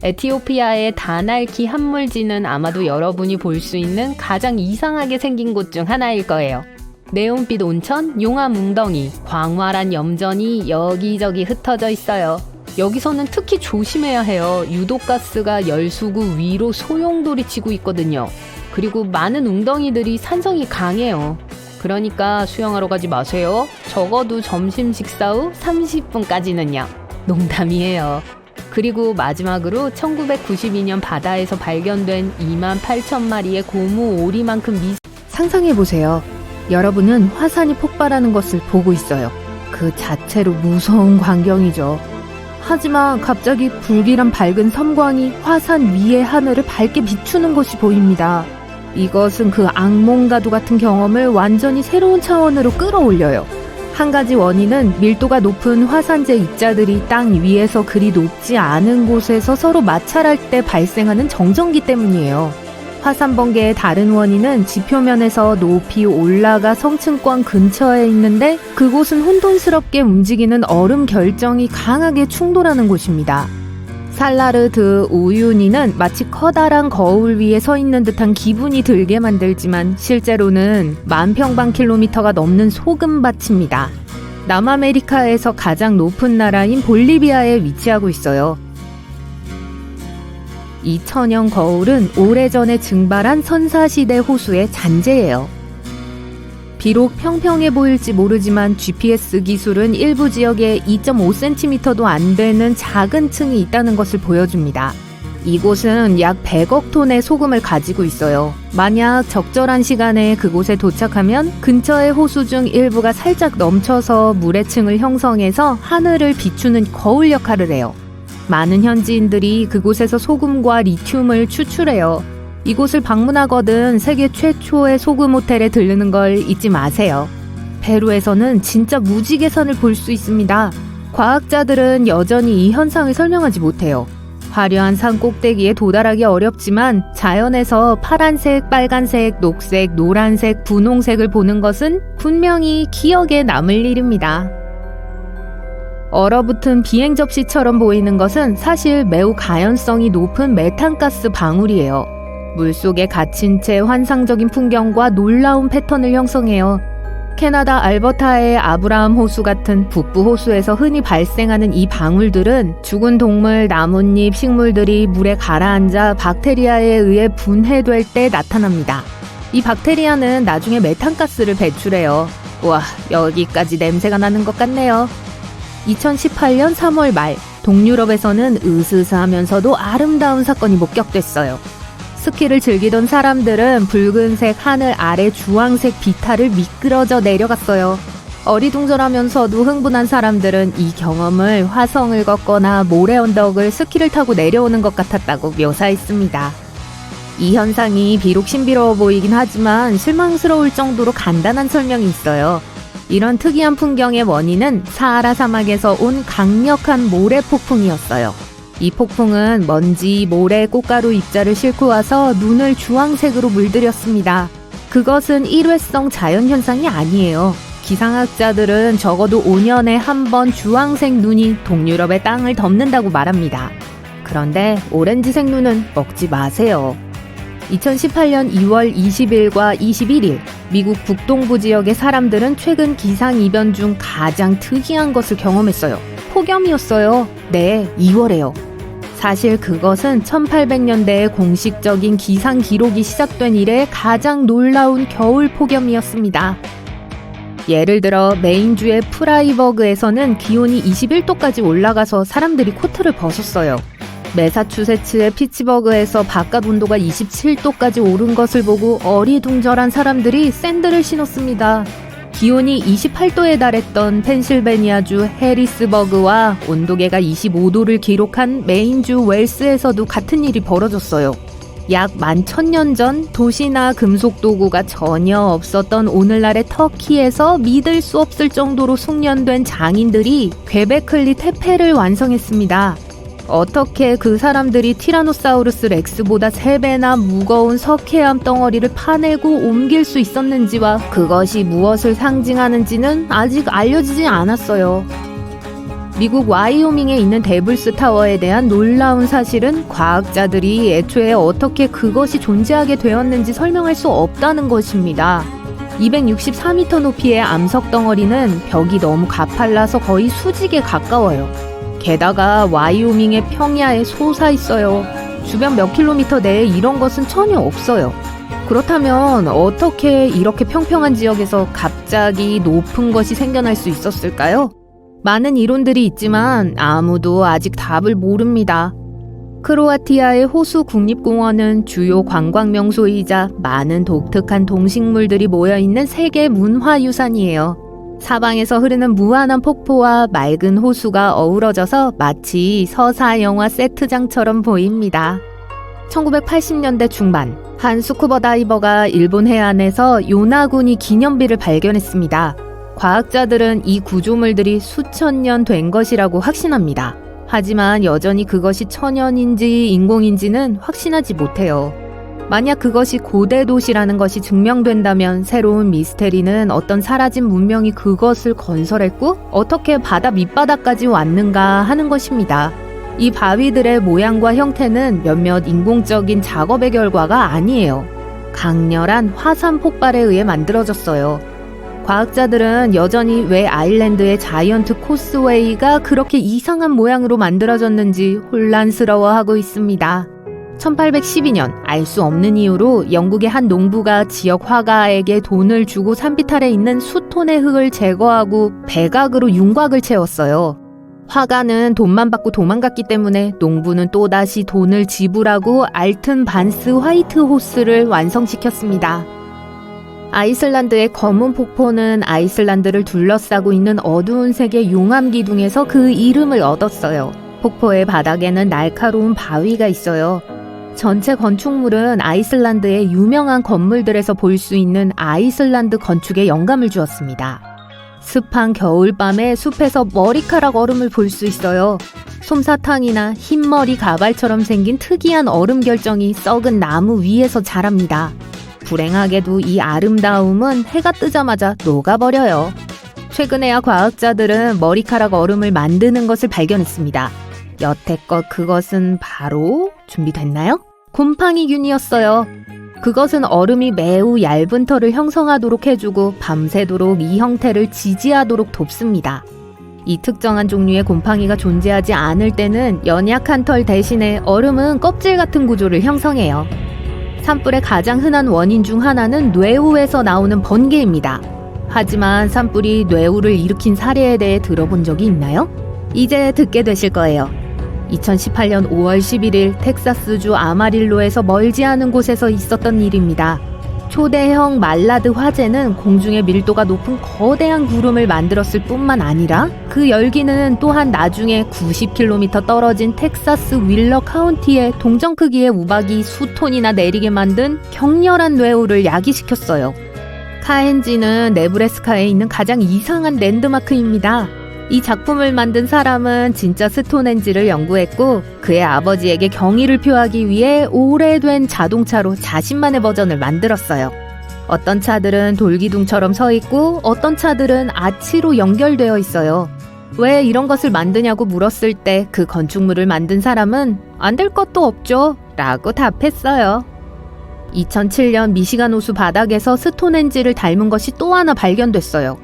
에티오피아의 다날키 한물지는 아마도 여러분이 볼 수 있는 가장 이상하게 생긴 곳 중 하나일 거예요. 네온빛 온천, 용암 웅덩이, 광활한 염전이 여기저기 흩어져 있어요. 여기서는 특히 조심해야 해요. 유독가스가 열수구 위로 소용돌이치고 있거든요. 그리고 많은 웅덩이들이 산성이 강해요. 그러니까 수영하러 가지 마세요. 적어도 점심 식사 후 30분까지는요. 농담이에요. 그리고 마지막으로 1992년 바다에서 발견된 28,000마리의 고무 오리만큼 상상해보세요. 여러분은 화산이 폭발하는 것을 보고 있어요. 그 자체로 무서운 광경이죠. 하지만 갑자기 불길한 밝은 섬광이 화산 위의 하늘을 밝게 비추는 것이 보입니다. 이것은 그 악몽과도 같은 경험을 완전히 새로운 차원으로 끌어올려요. 한 가지 원인은 밀도가 높은 화산재 입자들이 땅 위에서 그리 높지 않은 곳에서 서로 마찰할 때 발생하는 정전기 때문이에요. 화산 번개의 다른 원인은 지표면에서 높이 올라가 성층권 근처에 있는데 그곳은 혼돈스럽게 움직이는 얼음 결정이 강하게 충돌하는 곳입니다. 살라르드 우유니는 마치 커다란 거울 위에 서 있는 듯한 기분이 들게 만들지만 실제로는 10,000평방킬로미터가 넘는 소금밭입니다. 남아메리카에서 가장 높은 나라인 볼리비아에 위치하고 있어요. 이 천연 거울은 오래전에 증발한 선사시대 호수의 잔재예요. 비록 평평해 보일지 모르지만 GPS 기술은 일부 지역에 2.5cm도 안 되는 작은 층이 있다는 것을 보여줍니다. 이곳은 약 100억 톤의 소금을 가지고 있어요. 만약 적절한 시간에 그곳에 도착하면 근처의 호수 중 일부가 살짝 넘쳐서 물의 층을 형성해서 하늘을 비추는 거울 역할을 해요. 많은 현지인들이 그곳에서 소금과 리튬을 추출해요. 이곳을 방문하거든 세계 최초의 소금 호텔에 들르는 걸 잊지 마세요. 페루에서는 진짜 무지개선을 볼 수 있습니다. 과학자들은 여전히 이 현상을 설명하지 못해요. 화려한 산 꼭대기에 도달하기 어렵지만 자연에서 파란색, 빨간색, 녹색, 노란색, 분홍색을 보는 것은 분명히 기억에 남을 일입니다. 얼어붙은 비행 접시처럼 보이는 것은 사실 매우 가연성이 높은 메탄가스 방울이에요. 물속에 갇힌 채 환상적인 풍경과 놀라운 패턴을 형성해요. 캐나다 알버타의 아브라함 호수 같은 북부 호수에서 흔히 발생하는 이 방울들은 죽은 동물, 나뭇잎, 식물들이 물에 가라앉아 박테리아에 의해 분해될 때 나타납니다. 이 박테리아는 나중에 메탄가스를 배출해요. 와, 여기까지 냄새가 나는 것 같네요. 2018년 3월 말, 동유럽에서는 으스스하면서도 아름다운 사건이 목격됐어요. 스키를 즐기던 사람들은 붉은색 하늘 아래 주황색 비탈을 미끄러져 내려갔어요. 어리둥절하면서도 흥분한 사람들은 이 경험을 화성을 걷거나 모래 언덕을 스키를 타고 내려오는 것 같았다고 묘사했습니다. 이 현상이 비록 신비로워 보이긴 하지만 실망스러울 정도로 간단한 설명이 있어요. 이런 특이한 풍경의 원인은 사하라 사막에서 온 강력한 모래 폭풍이었어요. 이 폭풍은 먼지, 모래, 꽃가루 입자를 싣고 와서 눈을 주황색으로 물들였습니다. 그것은 일회성 자연현상이 아니에요. 기상학자들은 적어도 5년에 한 번 주황색 눈이 동유럽의 땅을 덮는다고 말합니다. 그런데 오렌지색 눈은 먹지 마세요. 2018년 2월 20일과 21일, 미국 북동부 지역의 사람들은 최근 기상이변 중 가장 특이한 것을 경험했어요. 폭염이었어요. 네, 2월에요. 사실 그것은 1800년대에 공식적인 기상 기록이 시작된 이래 가장 놀라운 겨울 폭염이었습니다. 예를 들어 메인주의 프라이버그에서는 기온이 21도까지 올라가서 사람들이 코트를 벗었어요. 매사추세츠의 피츠버그에서 바깥 온도가 27도까지 오른 것을 보고 어리둥절한 사람들이 샌들을 신었습니다. 기온이 28도에 달했던 펜실베니아주 해리스버그와 온도계가 25도를 기록한 메인주 웰스에서도 같은 일이 벌어졌어요. 약 11,000년 전 도시나 금속 도구가 전혀 없었던 오늘날의 터키에서 믿을 수 없을 정도로 숙련된 장인들이 괴베클리 테페를 완성했습니다. 어떻게 그 사람들이 티라노사우루스 렉스보다 3배나 무거운 석회암 덩어리를 파내고 옮길 수 있었는지와 그것이 무엇을 상징하는지는 아직 알려지지 않았어요. 미국 와이오밍에 있는 데블스 타워에 대한 놀라운 사실은 과학자들이 애초에 어떻게 그것이 존재하게 되었는지 설명할 수 없다는 것입니다. 264m 높이의 암석 덩어리는 벽이 너무 가팔라서 거의 수직에 가까워요. 게다가 와이오밍의 평야에 솟아 있어요. 주변 몇 킬로미터 내에 이런 것은 전혀 없어요. 그렇다면 어떻게 이렇게 평평한 지역에서 갑자기 높은 것이 생겨날 수 있었을까요? 많은 이론들이 있지만 아무도 아직 답을 모릅니다. 크로아티아의 호수 국립공원은 주요 관광 명소이자 많은 독특한 동식물들이 모여있는 세계 문화유산이에요. 사방에서 흐르는 무한한 폭포와 맑은 호수가 어우러져서 마치 서사 영화 세트장처럼 보입니다. 1980년대 중반, 한 스쿠버 다이버가 일본 해안에서 요나구니 기념비를 발견했습니다. 과학자들은 이 구조물들이 수천 년 된 것이라고 확신합니다. 하지만 여전히 그것이 천연인지 인공인지는 확신하지 못해요. 만약 그것이 고대 도시라는 것이 증명된다면 새로운 미스테리는 어떤 사라진 문명이 그것을 건설했고 어떻게 바다 밑바닥까지 왔는가 하는 것입니다. 이 바위들의 모양과 형태는 몇몇 인공적인 작업의 결과가 아니에요. 강렬한 화산 폭발에 의해 만들어졌어요. 과학자들은 여전히 왜 아일랜드의 자이언트 코스웨이가 그렇게 이상한 모양으로 만들어졌는지 혼란스러워하고 있습니다. 1812년 알 수 없는 이유로 영국의 한 농부가 지역 화가에게 돈을 주고 산비탈에 있는 수톤의 흙을 제거하고 백악으로 윤곽을 채웠어요. 화가는 돈만 받고 도망갔기 때문에 농부는 또다시 돈을 지불하고 알튼 반스 화이트 호스를 완성시켰습니다. 아이슬란드의 검은 폭포는 아이슬란드를 둘러싸고 있는 어두운 색의 용암 기둥에서 그 이름을 얻었어요. 폭포의 바닥에는 날카로운 바위가 있어요. 전체 건축물은 아이슬란드의 유명한 건물들에서 볼 수 있는 아이슬란드 건축에 영감을 주었습니다. 습한 겨울밤에 숲에서 머리카락 얼음을 볼 수 있어요. 솜사탕이나 흰머리 가발처럼 생긴 특이한 얼음 결정이 썩은 나무 위에서 자랍니다. 불행하게도 이 아름다움은 해가 뜨자마자 녹아버려요. 최근에야 과학자들은 머리카락 얼음을 만드는 것을 발견했습니다. 여태껏 그것은 바로 준비됐나요? 곰팡이균이었어요. 그것은 얼음이 매우 얇은 털을 형성하도록 해주고 밤새도록 이 형태를 지지하도록 돕습니다. 이 특정한 종류의 곰팡이가 존재하지 않을 때는 연약한 털 대신에 얼음은 껍질 같은 구조를 형성해요. 산불의 가장 흔한 원인 중 하나는 뇌우에서 나오는 번개입니다. 하지만 산불이 뇌우를 일으킨 사례에 대해 들어본 적이 있나요? 이제 듣게 되실 거예요. 2018년 5월 11일 텍사스주 아마릴로에서 멀지 않은 곳에서 있었던 일입니다. 초대형 말라드 화재는 공중의 밀도가 높은 거대한 구름을 만들었을 뿐만 아니라 그 열기는 또한 나중에 90km 떨어진 텍사스 윌러 카운티의 동정 크기의 우박이 수톤이나 내리게 만든 격렬한 뇌우를 야기시켰어요. 카엔지는 네브래스카에 있는 가장 이상한 랜드마크입니다. 이 작품을 만든 사람은 진짜 스톤헨지를 연구했고 그의 아버지에게 경의를 표하기 위해 오래된 자동차로 자신만의 버전을 만들었어요. 어떤 차들은 돌기둥처럼 서 있고 어떤 차들은 아치로 연결되어 있어요. 왜 이런 것을 만드냐고 물었을 때 그 건축물을 만든 사람은 안 될 것도 없죠 라고 답했어요. 2007년 미시간 호수 바닥에서 스톤헨지를 닮은 것이 또 하나 발견됐어요.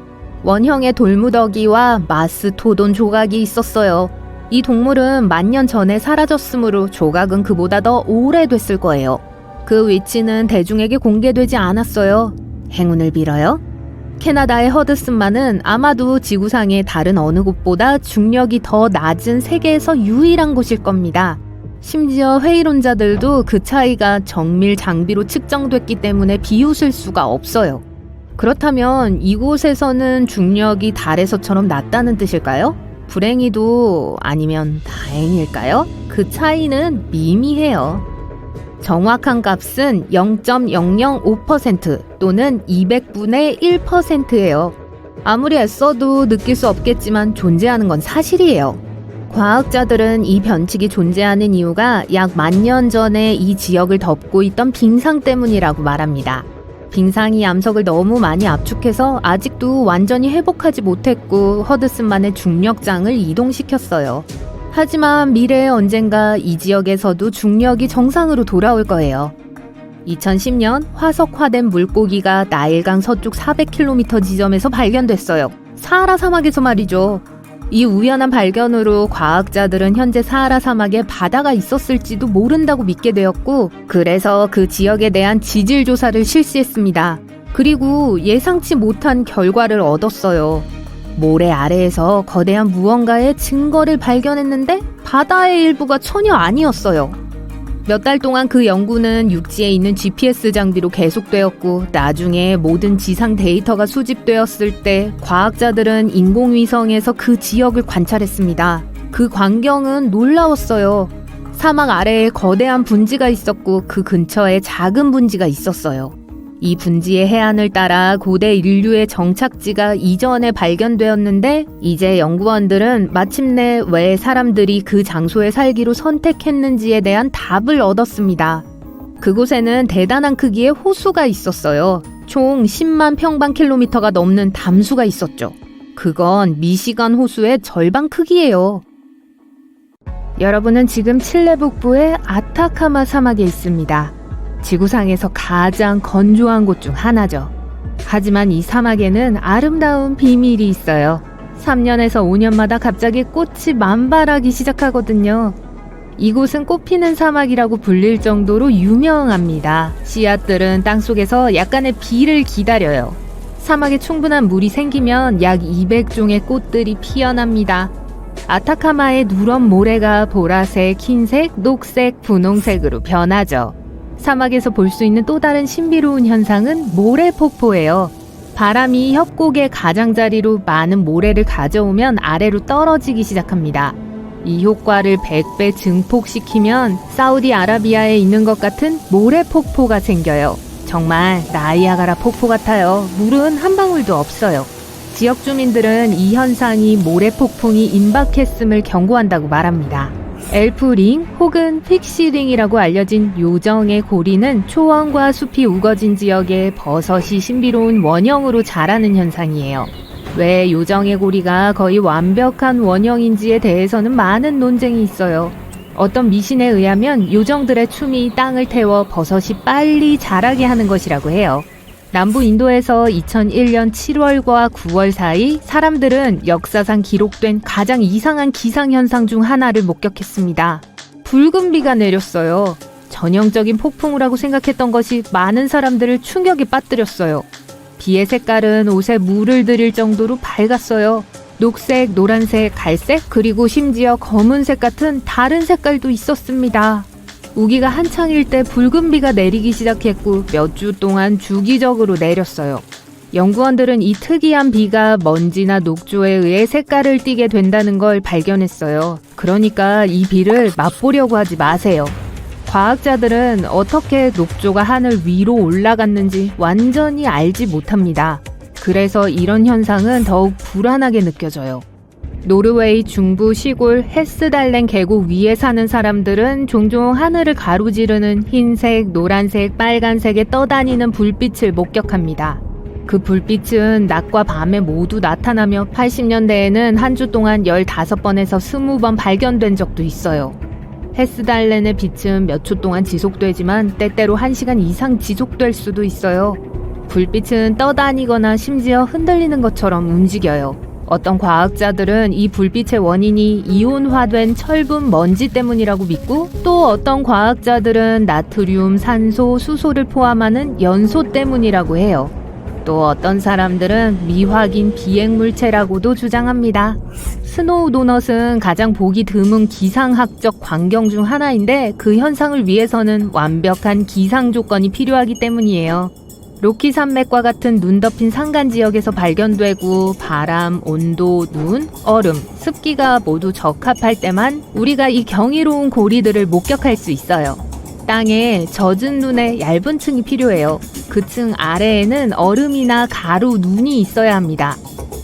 원형의 돌무더기와 마스토돈 조각이 있었어요. 이 동물은 10,000년 전에 사라졌으므로 조각은 그보다 더 오래됐을 거예요. 그 위치는 대중에게 공개되지 않았어요. 행운을 빌어요. 캐나다의 허드슨만은 아마도 지구상의 다른 어느 곳보다 중력이 더 낮은 세계에서 유일한 곳일 겁니다. 심지어 회의론자들도 그 차이가 정밀 장비로 측정됐기 때문에 비웃을 수가 없어요. 그렇다면 이곳에서는 중력이 달에서처럼 낮다는 뜻일까요? 불행히도 아니면 다행일까요? 그 차이는 미미해요. 정확한 값은 0.005% 또는 200분의 1%예요. 아무리 애써도 느낄 수 없겠지만 존재하는 건 사실이에요. 과학자들은 이 변칙이 존재하는 이유가 약 10,000년 전에 이 지역을 덮고 있던 빙상 때문이라고 말합니다. 빙상이 암석을 너무 많이 압축해서 아직도 완전히 회복하지 못했고 허드슨만의 중력장을 이동시켰어요. 하지만 미래의 언젠가 이 지역에서도 중력이 정상으로 돌아올 거예요. 2010년 화석화된 물고기가 나일강 서쪽 400km 지점에서 발견됐어요. 사하라 사막에서 말이죠. 이 우연한 발견으로 과학자들은 현재 사하라 사막에 바다가 있었을지도 모른다고 믿게 되었고 그래서 그 지역에 대한 지질 조사를 실시했습니다. 그리고 예상치 못한 결과를 얻었어요. 모래 아래에서 거대한 무언가의 증거를 발견했는데 바다의 일부가 전혀 아니었어요. 몇 달 동안 그 연구는 육지에 있는 GPS 장비로 계속되었고 나중에 모든 지상 데이터가 수집되었을 때 과학자들은 인공위성에서 그 지역을 관찰했습니다. 그 광경은 놀라웠어요. 사막 아래에 거대한 분지가 있었고 그 근처에 작은 분지가 있었어요. 이 분지의 해안을 따라 고대 인류의 정착지가 이전에 발견되었는데 이제 연구원들은 마침내 왜 사람들이 그 장소에 살기로 선택했는지에 대한 답을 얻었습니다. 그곳에는 대단한 크기의 호수가 있었어요. 총 10만 평방킬로미터가 넘는 담수가 있었죠. 그건 미시간 호수의 절반 크기예요. 여러분은 지금 칠레 북부의 아타카마 사막에 있습니다. 지구상에서 가장 건조한 곳 중 하나죠. 하지만 이 사막에는 아름다운 비밀이 있어요. 3년에서 5년마다 갑자기 꽃이 만발하기 시작하거든요. 이곳은 꽃피는 사막이라고 불릴 정도로 유명합니다. 씨앗들은 땅속에서 약간의 비를 기다려요. 사막에 충분한 물이 생기면 약 200종의 꽃들이 피어납니다. 아타카마의 누런 모래가 보라색, 흰색, 녹색, 분홍색으로 변하죠. 사막에서 볼 수 있는 또 다른 신비로운 현상은 모래폭포예요. 바람이 협곡의 가장자리로 많은 모래를 가져오면 아래로 떨어지기 시작합니다. 이 효과를 100배 증폭시키면 사우디아라비아에 있는 것 같은 모래폭포가 생겨요. 정말 나이아가라 폭포 같아요. 물은 한 방울도 없어요. 지역 주민들은 이 현상이 모래폭풍이 임박했음을 경고한다고 말합니다. 엘프링 혹은 픽시링이라고 알려진 요정의 고리는 초원과 숲이 우거진 지역에 버섯이 신비로운 원형으로 자라는 현상이에요. 왜 요정의 고리가 거의 완벽한 원형인지에 대해서는 많은 논쟁이 있어요. 어떤 미신에 의하면 요정들의 춤이 땅을 태워 버섯이 빨리 자라게 하는 것이라고 해요. 남부 인도에서 2001년 7월과 9월 사이 사람들은 역사상 기록된 가장 이상한 기상현상 중 하나를 목격했습니다. 붉은 비가 내렸어요. 전형적인 폭풍우라고 생각했던 것이 많은 사람들을 충격에 빠뜨렸어요. 비의 색깔은 옷에 물을 들일 정도로 밝았어요. 녹색, 노란색, 갈색, 그리고 심지어 검은색 같은 다른 색깔도 있었습니다. 우기가 한창일 때 붉은 비가 내리기 시작했고 몇 주 동안 주기적으로 내렸어요. 연구원들은 이 특이한 비가 먼지나 녹조에 의해 색깔을 띠게 된다는 걸 발견했어요. 그러니까 이 비를 맛보려고 하지 마세요. 과학자들은 어떻게 녹조가 하늘 위로 올라갔는지 완전히 알지 못합니다. 그래서 이런 현상은 더욱 불안하게 느껴져요. 노르웨이 중부 시골 헤스달렌 계곡 위에 사는 사람들은 종종 하늘을 가로지르는 흰색, 노란색, 빨간색에 떠다니는 불빛을 목격합니다. 그 불빛은 낮과 밤에 모두 나타나며 80년대에는 한 주 동안 15번에서 20번 발견된 적도 있어요. 헤스달렌의 빛은 몇 초 동안 지속되지만 때때로 1시간 이상 지속될 수도 있어요. 불빛은 떠다니거나 심지어 흔들리는 것처럼 움직여요. 어떤 과학자들은 이 불빛의 원인이 이온화된 철분 먼지 때문이라고 믿고 또 어떤 과학자들은 나트륨, 산소, 수소를 포함하는 연소 때문이라고 해요. 또 어떤 사람들은 미확인 비행물체라고도 주장합니다. 스노우 도넛은 가장 보기 드문 기상학적 광경 중 하나인데 그 현상을 위해서는 완벽한 기상 조건이 필요하기 때문이에요. 로키 산맥과 같은 눈 덮인 산간 지역에서 발견되고 바람, 온도, 눈, 얼음, 습기가 모두 적합할 때만 우리가 이 경이로운 고리들을 목격할 수 있어요. 땅에 젖은 눈의 얇은 층이 필요해요. 그 층 아래에는 얼음이나 가루, 눈이 있어야 합니다.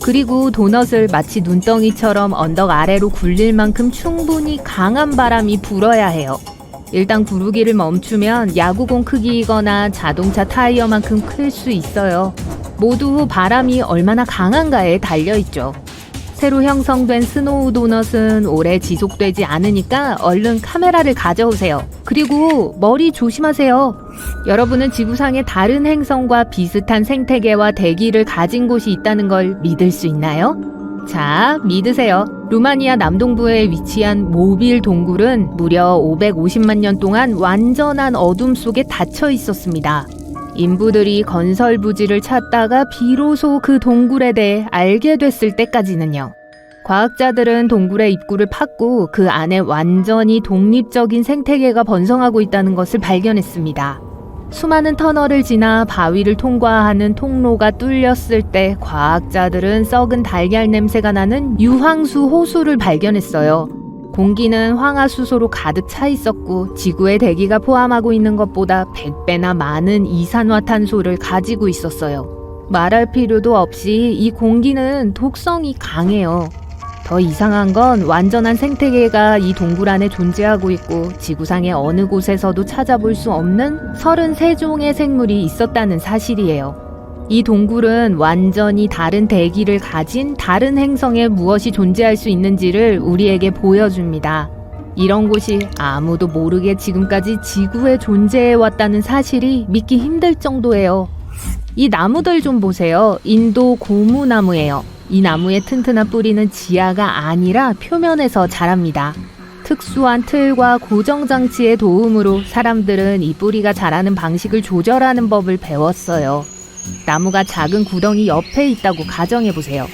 그리고 도넛을 마치 눈덩이처럼 언덕 아래로 굴릴 만큼 충분히 강한 바람이 불어야 해요. 일단 구르기를 멈추면 야구공 크기이거나 자동차 타이어만큼 클 수 있어요. 모두 바람이 얼마나 강한가에 달려있죠. 새로 형성된 스노우 도넛은 오래 지속되지 않으니까 얼른 카메라를 가져오세요. 그리고 머리 조심하세요. 여러분은 지구상의 다른 행성과 비슷한 생태계와 대기를 가진 곳이 있다는 걸 믿을 수 있나요? 자, 믿으세요. 루마니아 남동부에 위치한 모빌 동굴은 무려 550만 년 동안 완전한 어둠 속에 닫혀 있었습니다. 인부들이 건설 부지를 찾다가 비로소 그 동굴에 대해 알게 됐을 때까지는요. 과학자들은 동굴의 입구를 팠고 그 안에 완전히 독립적인 생태계가 번성하고 있다는 것을 발견했습니다. 수많은 터널을 지나 바위를 통과하는 통로가 뚫렸을 때 과학자들은 썩은 달걀 냄새가 나는 유황수 호수를 발견했어요. 공기는 황화수소로 가득 차 있었고 지구의 대기가 포함하고 있는 것보다 100배나 많은 이산화탄소를 가지고 있었어요. 말할 필요도 없이 이 공기는 독성이 강해요. 더 이상한 건 완전한 생태계가 이 동굴 안에 존재하고 있고 지구상의 어느 곳에서도 찾아볼 수 없는 33종의 생물이 있었다는 사실이에요. 이 동굴은 완전히 다른 대기를 가진 다른 행성에 무엇이 존재할 수 있는지를 우리에게 보여줍니다. 이런 곳이 아무도 모르게 지금까지 지구에 존재해왔다는 사실이 믿기 힘들 정도예요. 이 나무들 좀 보세요. 인도 고무나무예요. 이 나무의 튼튼한 뿌리는 지하가 아니라 표면에서 자랍니다. 특수한 틀과 고정장치의 도움으로 사람들은 이 뿌리가 자라는 방식을 조절하는 법을 배웠어요. 나무가 작은 구덩이 옆에 있다고 가정해보세요.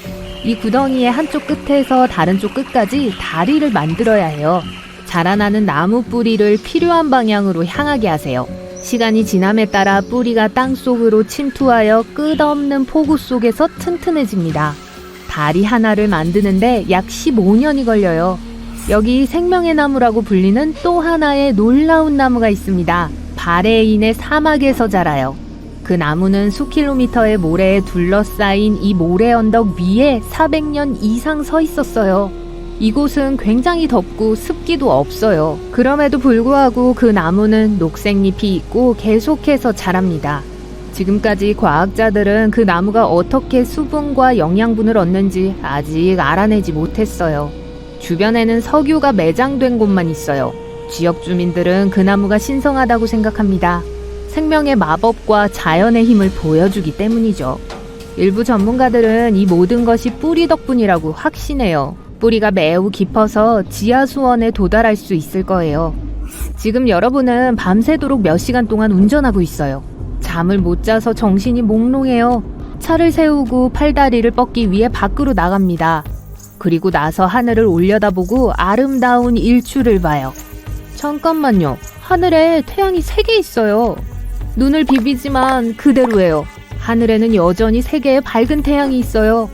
이 구덩이의 한쪽 끝에서 다른 쪽 끝까지 다리를 만들어야 해요. 자라나는 나무 뿌리를 필요한 방향으로 향하게 하세요. 시간이 지남에 따라 뿌리가 땅속으로 침투하여 끝없는 폭우 속에서 튼튼해집니다. 다리 하나를 만드는데 약 15년이 걸려요. 여기 생명의 나무라고 불리는 또 하나의 놀라운 나무가 있습니다. 바레인의 사막에서 자라요. 그 나무는 수킬로미터의 모래에 둘러싸인 이 모래 언덕 위에 400년 이상 서 있었어요. 이곳은 굉장히 덥고 습기도 없어요. 그럼에도 불구하고 그 나무는 녹색잎이 있고 계속해서 자랍니다. 지금까지 과학자들은 그 나무가 어떻게 수분과 영양분을 얻는지 아직 알아내지 못했어요. 주변에는 석유가 매장된 곳만 있어요. 지역 주민들은 그 나무가 신성하다고 생각합니다. 생명의 마법과 자연의 힘을 보여주기 때문이죠. 일부 전문가들은 이 모든 것이 뿌리 덕분이라고 확신해요. 뿌리가 매우 깊어서 지하 수원에 도달할 수 있을 거예요. 지금 여러분은 밤새도록 몇 시간 동안 운전하고 있어요. 잠을 못 자서 정신이 몽롱해요. 차를 세우고 팔다리를 뻗기 위해 밖으로 나갑니다. 그리고 나서 하늘을 올려다보고 아름다운 일출을 봐요. 잠깐만요. 하늘에 태양이 3개 있어요. 눈을 비비지만 그대로예요. 하늘에는 여전히 3개의 밝은 태양이 있어요.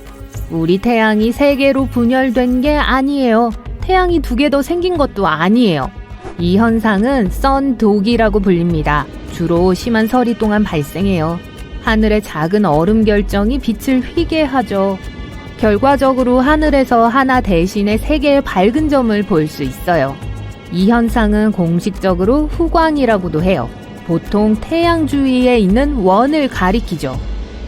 우리 태양이 3개로 분열된 게 아니에요. 태양이 2개 더 생긴 것도 아니에요. 이 현상은 선독이라고 불립니다. 주로 심한 서리 동안 발생해요. 하늘의 작은 얼음 결정이 빛을 휘게 하죠. 결과적으로 하늘에서 하나 대신에 3개의 밝은 점을 볼 수 있어요. 이 현상은 공식적으로 후광이라고도 해요. 보통 태양 주위에 있는 원을 가리키죠.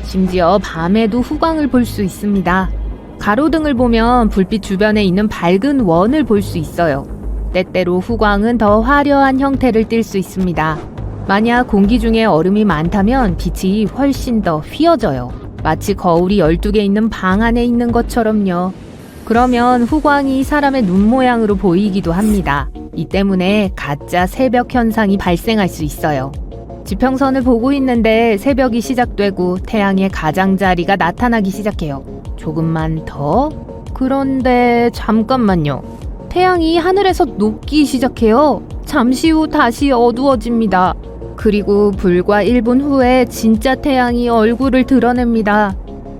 심지어 밤에도 후광을 볼 수 있습니다. 가로등을 보면 불빛 주변에 있는 밝은 원을 볼 수 있어요. 때때로 후광은 더 화려한 형태를 띨 수 있습니다. 만약 공기 중에 얼음이 많다면 빛이 훨씬 더 휘어져요. 마치 거울이 12개 있는 방 안에 있는 것처럼요. 그러면 후광이 사람의 눈 모양으로 보이기도 합니다. 이 때문에 가짜 새벽 현상이 발생할 수 있어요. 지평선을 보고 있는데 새벽이 시작되고 태양의 가장자리가 나타나기 시작해요. 조금만 더? 그런데 잠깐만요. 태양이 하늘에서 녹기 시작해요. 잠시 후 다시 어두워집니다. 그리고 불과 1분 후에 진짜 태양이 얼굴을 드러냅니다.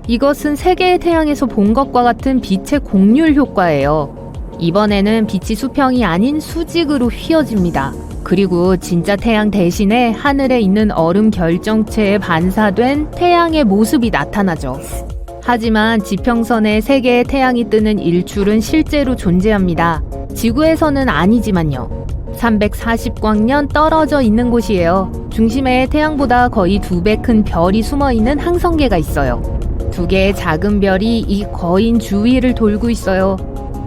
이것은 3개의 태양에서 본 것과 같은 빛의 공률 효과예요. 이번에는 빛이 수평이 아닌 수직으로 휘어집니다. 그리고 진짜 태양 대신에 하늘에 있는 얼음 결정체에 반사된 태양의 모습이 나타나죠. 하지만 지평선에 3개의 태양이 뜨는 일출은 실제로 존재합니다. 지구에서는 아니지만요. 340광년 떨어져 있는 곳이에요. 중심에 태양보다 거의 2배 큰 별이 숨어있는 항성계가 있어요. 2개의 작은 별이 이 거인 주위를 돌고 있어요.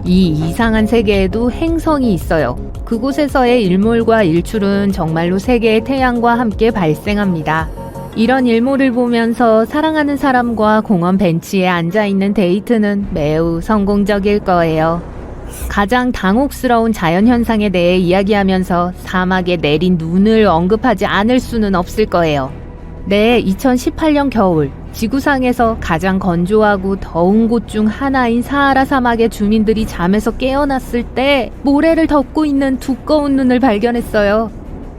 이 이상한 세계에도 행성이 있어요. 그곳에서의 일몰과 일출은 정말로 3개의 태양과 함께 발생합니다. 이런 일몰을 보면서 사랑하는 사람과 공원 벤치에 앉아있는 데이트는 매우 성공적일 거예요. 가장 당혹스러운 자연현상에 대해 이야기하면서 사막에 내린 눈을 언급하지 않을 수는 없을 거예요. 네, 2018년 겨울 지구상에서 가장 건조하고 더운 곳 중 하나인 사하라 사막의 주민들이 잠에서 깨어났을 때 모래를 덮고 있는 두꺼운 눈을 발견했어요.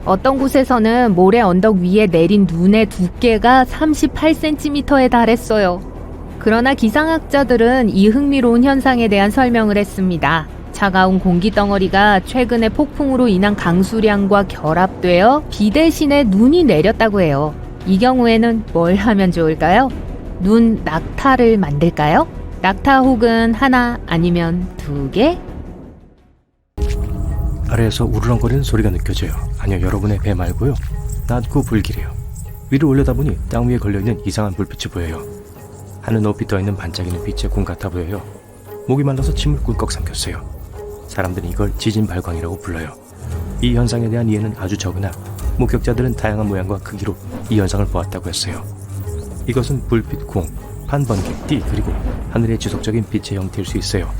어떤 곳에서는 모래 언덕 위에 내린 눈의 두께가 38cm에 달했어요. 그러나 기상학자들은 이 흥미로운 현상에 대한 설명을 했습니다. 차가운 공기 덩어리가 최근의 폭풍으로 인한 강수량과 결합되어 비 대신에 눈이 내렸다고 해요. 이 경우에는 뭘 하면 좋을까요? 눈 낙타를 만들까요? 낙타 혹은 하나 아니면 2개? 아래에서 우르렁거리는 소리가 느껴져요. 아니요, 여러분의 배 말고요. 낮고 불길해요. 위로 올려다보니 땅 위에 걸려있는 이상한 불빛이 보여요. 하늘 높이 떠있는 반짝이는 빛의 공 같아 보여요. 목이 말라서 침을 꿀꺽 삼켰어요. 사람들은 이걸 지진 발광이라고 불러요. 이 현상에 대한 이해는 아주 적으나 목격자들은 다양한 모양과 크기로 이 현상을 보았다고 했어요. 이것은 불빛 공, 반번개, 띠 그리고 하늘의 지속적인 빛의 형태일 수 있어요.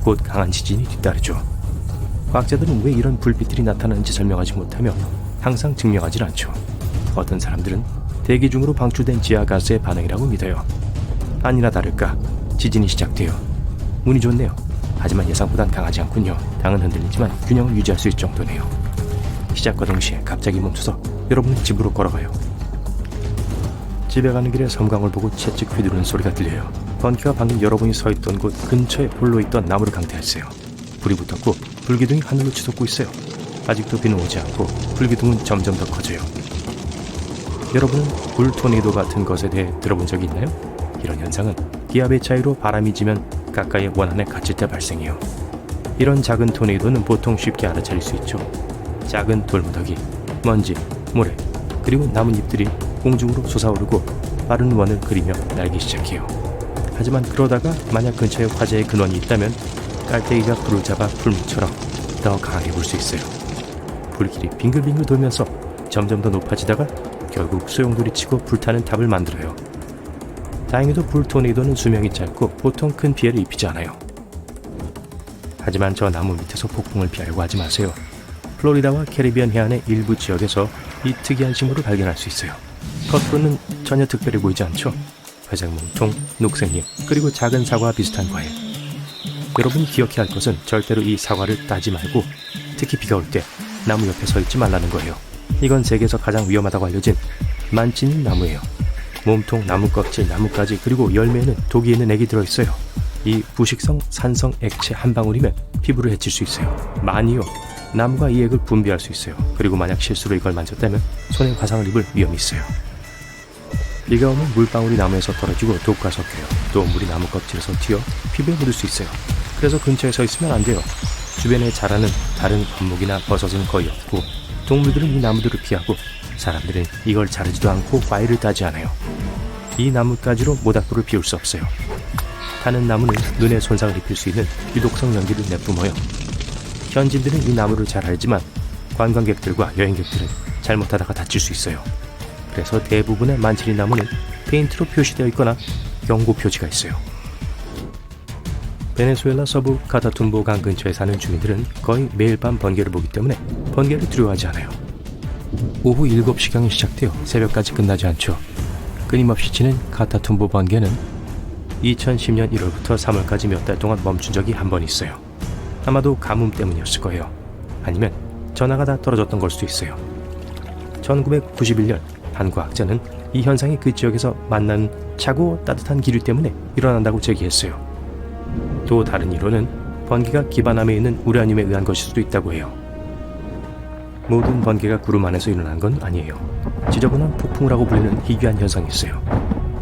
곧 강한 지진이 뒤따르죠. 과학자들은 왜 이런 불빛들이 나타나는지 설명하지 못하며 항상 증명하지 않죠. 어떤 사람들은 대기 중으로 방출된 지하가스의 반응이라고 믿어요. 아니나 다를까 지진이 시작돼요. 운이 좋네요. 하지만 예상보단 강하지 않군요. 땅은 흔들리지만 균형을 유지할 수 있을 정도네요. 시작과 동시에 갑자기 멈춰서 여러분은 집으로 걸어가요. 집에 가는 길에 섬광을 보고 채찍 휘두르는 소리가 들려요. 번개가 방금 여러분이 서 있던 곳 근처에 홀로 있던 나무를 강타했어요. 불이 붙었고 불기둥이 하늘로 치솟고 있어요. 아직도 비는 오지 않고 불기둥은 점점 더 커져요. 여러분은 불 토네이도 같은 것에 대해 들어본 적이 있나요? 이런 현상은 기압의 차이로 바람이 지면 가까이 원안에 갇힐 때 발생해요. 이런 작은 토네이도는 보통 쉽게 알아차릴 수 있죠. 작은 돌무더기, 먼지, 모래, 그리고 나뭇잎들이 공중으로 솟아오르고 빠른 원을 그리며 날기 시작해요. 하지만 그러다가 만약 근처에 화재의 근원이 있다면 깔때기가 불을 잡아 풀무처럼 더 강하게 불 수 있어요. 불길이 빙글빙글 돌면서 점점 더 높아지다가 결국 소용돌이 치고 불타는 탑을 만들어요. 다행히도 불 토네이도는 수명이 짧고 보통 큰 피해를 입히지 않아요. 하지만 저 나무 밑에서 폭풍을 피하려고 하지 마세요. 플로리다와 캐리비안 해안의 일부 지역에서 이 특이한 식물을 발견할 수 있어요. 겉으로는 전혀 특별해 보이지 않죠? 회색 몸통, 녹색 잎, 그리고 작은 사과와 비슷한 과일. 여러분 기억해야 할 것은 절대로 이 사과를 따지 말고 특히 비가 올 때 나무 옆에 서 있지 말라는 거예요. 이건 세계에서 가장 위험하다고 알려진 만치니 나무예요. 몸통, 나무 껍질, 나뭇가지, 그리고 열매에는 독이 있는 액이 들어있어요. 이 부식성 산성 액체 한 방울이면 피부를 해칠 수 있어요. 많이요. 나무가 이 액을 분비할 수 있어요. 그리고 만약 실수로 이걸 만졌다면 손에 화상을 입을 위험이 있어요. 비가 오면 물방울이 나무에서 떨어지고 독과 섞여요. 또 물이 나무 껍질에서 튀어 피부에 묻을 수 있어요. 그래서 근처에 서 있으면 안 돼요. 주변에 자라는 다른 건목이나 버섯은 거의 없고 동물들은 이 나무들을 피하고 사람들은 이걸 자르지도 않고 과일을 따지 않아요. 이 나뭇가지로 모닥불을 피울 수 없어요. 타는 나무는 눈에 손상을 입힐 수 있는 유독성 연기를 내뿜어요. 현지인들은 이 나무를 잘 알지만 관광객들과 여행객들은 잘못하다가 다칠 수 있어요. 그래서 대부분의 만치니 나무는 페인트로 표시되어 있거나 경고 표지가 있어요. 베네수엘라 서부 카타툼보 강 근처에 사는 주민들은 거의 매일 밤 번개를 보기 때문에 번개를 두려워하지 않아요. 오후 7시경에 시작되어 새벽까지 끝나지 않죠. 끊임없이 치는 카타툼보 번개는 2010년 1월부터 3월까지 몇 달 동안 멈춘 적이 한 번 있어요. 아마도 가뭄 때문이었을 거예요. 아니면 전화가 다 떨어졌던 걸 수도 있어요. 1991년 한 과학자는 이 현상이 그 지역에서 만나는 차고 따뜻한 기류 때문에 일어난다고 제기했어요. 또 다른 이론은 번개가 기반함에 있는 우라늄에 의한 것일 수도 있다고 해요. 모든 번개가 구름 안에서 일어난 건 아니에요. 지저분한 폭풍우라고 불리는 희귀한 현상이 있어요.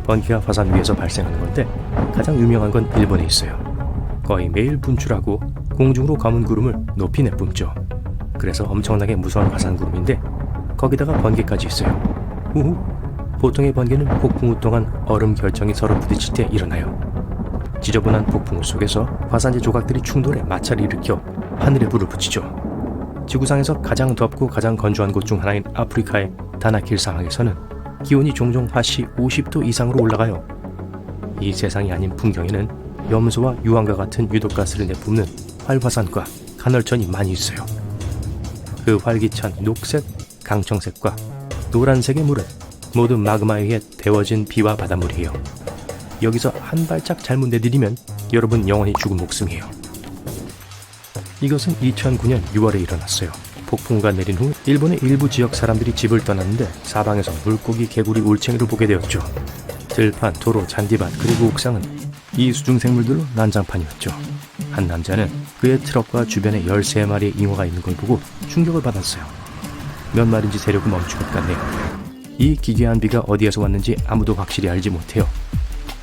번개가 화산 위에서 발생하는 건데 가장 유명한 건 일본에 있어요. 거의 매일 분출하고 공중으로 검은 구름을 높이 내뿜죠. 그래서 엄청나게 무서운 화산구름인데 거기다가 번개까지 있어요. 우후! 보통의 번개는 폭풍우 동안 얼음 결정이 서로 부딪힐 때 일어나요. 지저분한 폭풍우 속에서 화산재 조각들이 충돌해 마찰을 일으켜 하늘에 불을 붙이죠. 지구상에서 가장 덥고 가장 건조한 곳 중 하나인 아프리카의 다나킬 사막에서는 기온이 종종 화씨 50도 이상으로 올라가요. 이 세상이 아닌 풍경에는 염소와 유황과 같은 유독가스를 내뿜는 활화산과 간헐천이 많이 있어요. 그 활기찬 녹색, 강청색과 노란색의 물은 모두 마그마에 의해 데워진 비와 바닷물이에요. 여기서 한 발짝 잘못 내디디면 여러분 영원히 죽은 목숨이에요. 이것은 2009년 6월에 일어났어요. 폭풍우가 내린 후 일본의 일부 지역 사람들이 집을 떠났는데 사방에서 물고기, 개구리, 올챙이를 보게 되었죠. 들판, 도로, 잔디밭, 그리고 옥상은 이 수중생물들로 난장판이었죠. 한 남자는 그의 트럭과 주변에 13마리의 잉어가 있는 걸 보고 충격을 받았어요. 몇 마리인지 세력을 멈춘 것 같네요. 이 기괴한 비가 어디에서 왔는지 아무도 확실히 알지 못해요.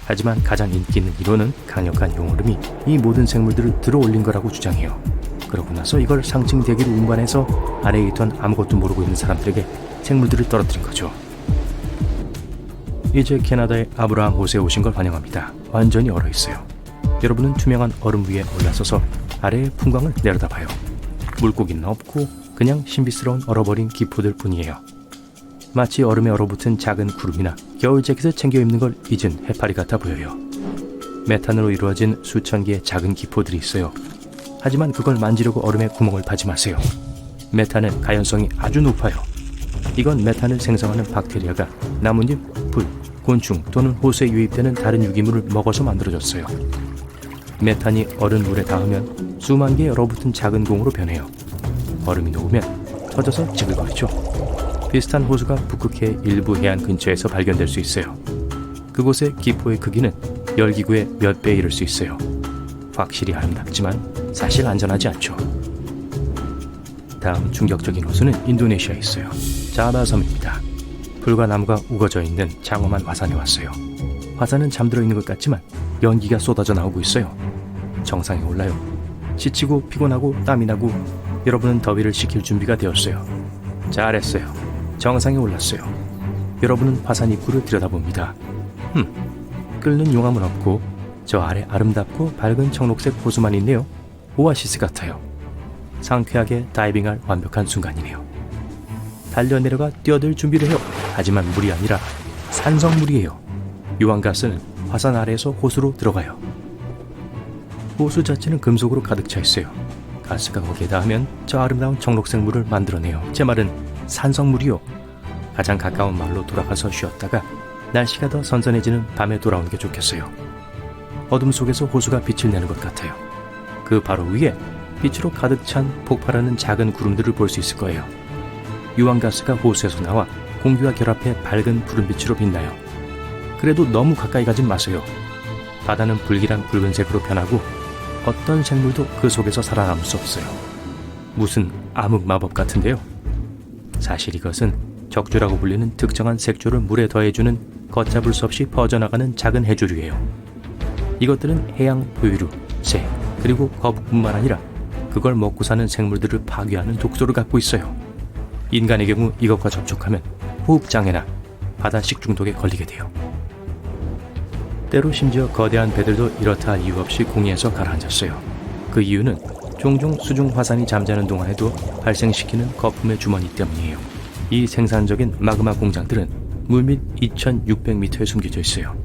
하지만 가장 인기 있는 이론은 강력한 용얼음이 이 모든 생물들을 들어올린 거라고 주장해요. 그러고 나서 이걸 상층 대기로 운반해서 아래에 있던 아무것도 모르고 있는 사람들에게 생물들을 떨어뜨린 거죠. 이제 캐나다의 아브라함 호수에 오신 걸 환영합니다. 완전히 얼어있어요. 여러분은 투명한 얼음 위에 올라서서 아래의 풍광을 내려다봐요. 물고기는 없고 그냥 신비스러운 얼어버린 기포들 뿐이에요. 마치 얼음에 얼어붙은 작은 구름이나 겨울 재킷을 챙겨 입는 걸 잊은 해파리 같아 보여요. 메탄으로 이루어진 수천 개의 작은 기포들이 있어요. 하지만 그걸 만지려고 얼음에 구멍을 파지 마세요. 메탄은 가연성이 아주 높아요. 이건 메탄을 생성하는 박테리아가 나뭇잎, 풀, 곤충 또는 호수에 유입되는 다른 유기물을 먹어서 만들어졌어요. 메탄이 얼음 물에 닿으면 수만 개의 얼어붙은 작은 공으로 변해요. 얼음이 녹으면 터져서 지글거리죠. 비슷한 호수가 북극해 일부 해안 근처에서 발견될 수 있어요. 그곳의 기포의 크기는 열기구의 몇 배에 이를 수 있어요. 확실히 아름답지만 사실 안전하지 않죠. 다음 충격적인 호수는 인도네시아에 있어요. 자바 섬입니다. 풀과 나무가 우거져 있는 장엄한 화산에 왔어요. 화산은 잠들어 있는 것 같지만 연기가 쏟아져 나오고 있어요. 정상에 올라요. 지치고 피곤하고 땀이 나고 여러분은 더위를 식힐 준비가 되었어요. 잘했어요. 정상에 올랐어요. 여러분은 화산 입구를 들여다봅니다. 끓는 용암은 없고 저 아래 아름답고 밝은 청록색 호수만 있네요. 오아시스 같아요. 상쾌하게 다이빙할 완벽한 순간이네요. 달려내려가 뛰어들 준비를 해요. 하지만 물이 아니라 산성물이에요. 유황가스는 화산 아래에서 호수로 들어가요. 호수 자체는 금속으로 가득 차 있어요. 가스가 거기에 닿으면 저 아름다운 청록색 물을 만들어내요. 제 말은 산성물이요. 가장 가까운 마을로 돌아가서 쉬었다가 날씨가 더 선선해지는 밤에 돌아오는 게 좋겠어요. 어둠 속에서 호수가 빛을 내는 것 같아요. 그 바로 위에 빛으로 가득 찬 폭발하는 작은 구름들을 볼 수 있을 거예요. 유황가스가 호수에서 나와 공기와 결합해 밝은 푸른빛으로 빛나요. 그래도 너무 가까이 가진 마세요. 바다는 불길한 붉은색으로 변하고 어떤 생물도 그 속에서 살아남을 수 없어요. 무슨 암흑 마법 같은데요. 사실 이것은 적조라고 불리는 특정한 색조를 물에 더해주는 걷잡을 수 없이 퍼져나가는 작은 해조류예요. 이것들은 해양 포유류, 새, 그리고 거북뿐만 아니라 그걸 먹고 사는 생물들을 파괴하는 독소를 갖고 있어요. 인간의 경우 이것과 접촉하면 호흡장애나 바다 식중독에 걸리게 돼요. 때로 심지어 거대한 배들도 이렇다 할 이유 없이 공해에서 가라앉았어요. 그 이유는 종종 수중 화산이 잠자는 동안에도 발생시키는 거품의 주머니 때문이에요. 이 생산적인 마그마 공장들은 물밑 2600m에 숨겨져 있어요.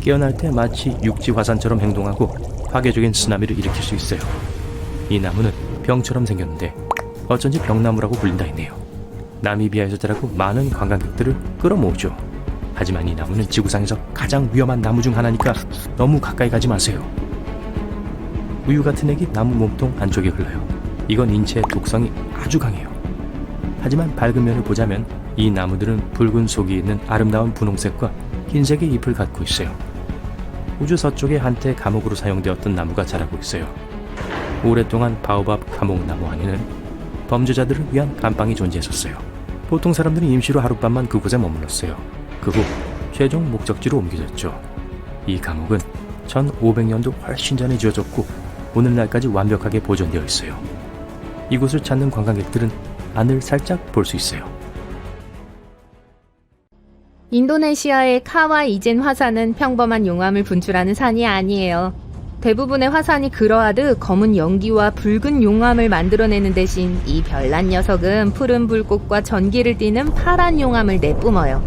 깨어날 때 마치 육지 화산처럼 행동하고 파괴적인 쓰나미를 일으킬 수 있어요. 이 나무는 병처럼 생겼는데 어쩐지 병나무라고 불린다 했네요. 나미비아에서 자라고 많은 관광객들을 끌어모으죠. 하지만 이 나무는 지구상에서 가장 위험한 나무 중 하나니까 너무 가까이 가지 마세요. 우유 같은 액이 나무 몸통 안쪽에 흘러요. 이건 인체의 독성이 아주 강해요. 하지만 밝은 면을 보자면 이 나무들은 붉은 속이 있는 아름다운 분홍색과 흰색의 잎을 갖고 있어요. 우주 서쪽에 한때 감옥으로 사용되었던 나무가 자라고 있어요. 오랫동안 바오밥 감옥나무 안에는 범죄자들을 위한 감방이 존재했었어요. 보통 사람들은 임시로 하룻밤만 그곳에 머물렀어요. 그 후 최종 목적지로 옮겨졌죠. 이 감옥은 1500년도 훨씬 전에 지어졌고 오늘날까지 완벽하게 보존되어 있어요. 이곳을 찾는 관광객들은 안을 살짝 볼 수 있어요. 인도네시아의 카와 이젠 화산은 평범한 용암을 분출하는 산이 아니에요. 대부분의 화산이 그러하듯 검은 연기와 붉은 용암을 만들어내는 대신 이 별난 녀석은 푸른 불꽃과 전기를 띠는 파란 용암을 내뿜어요.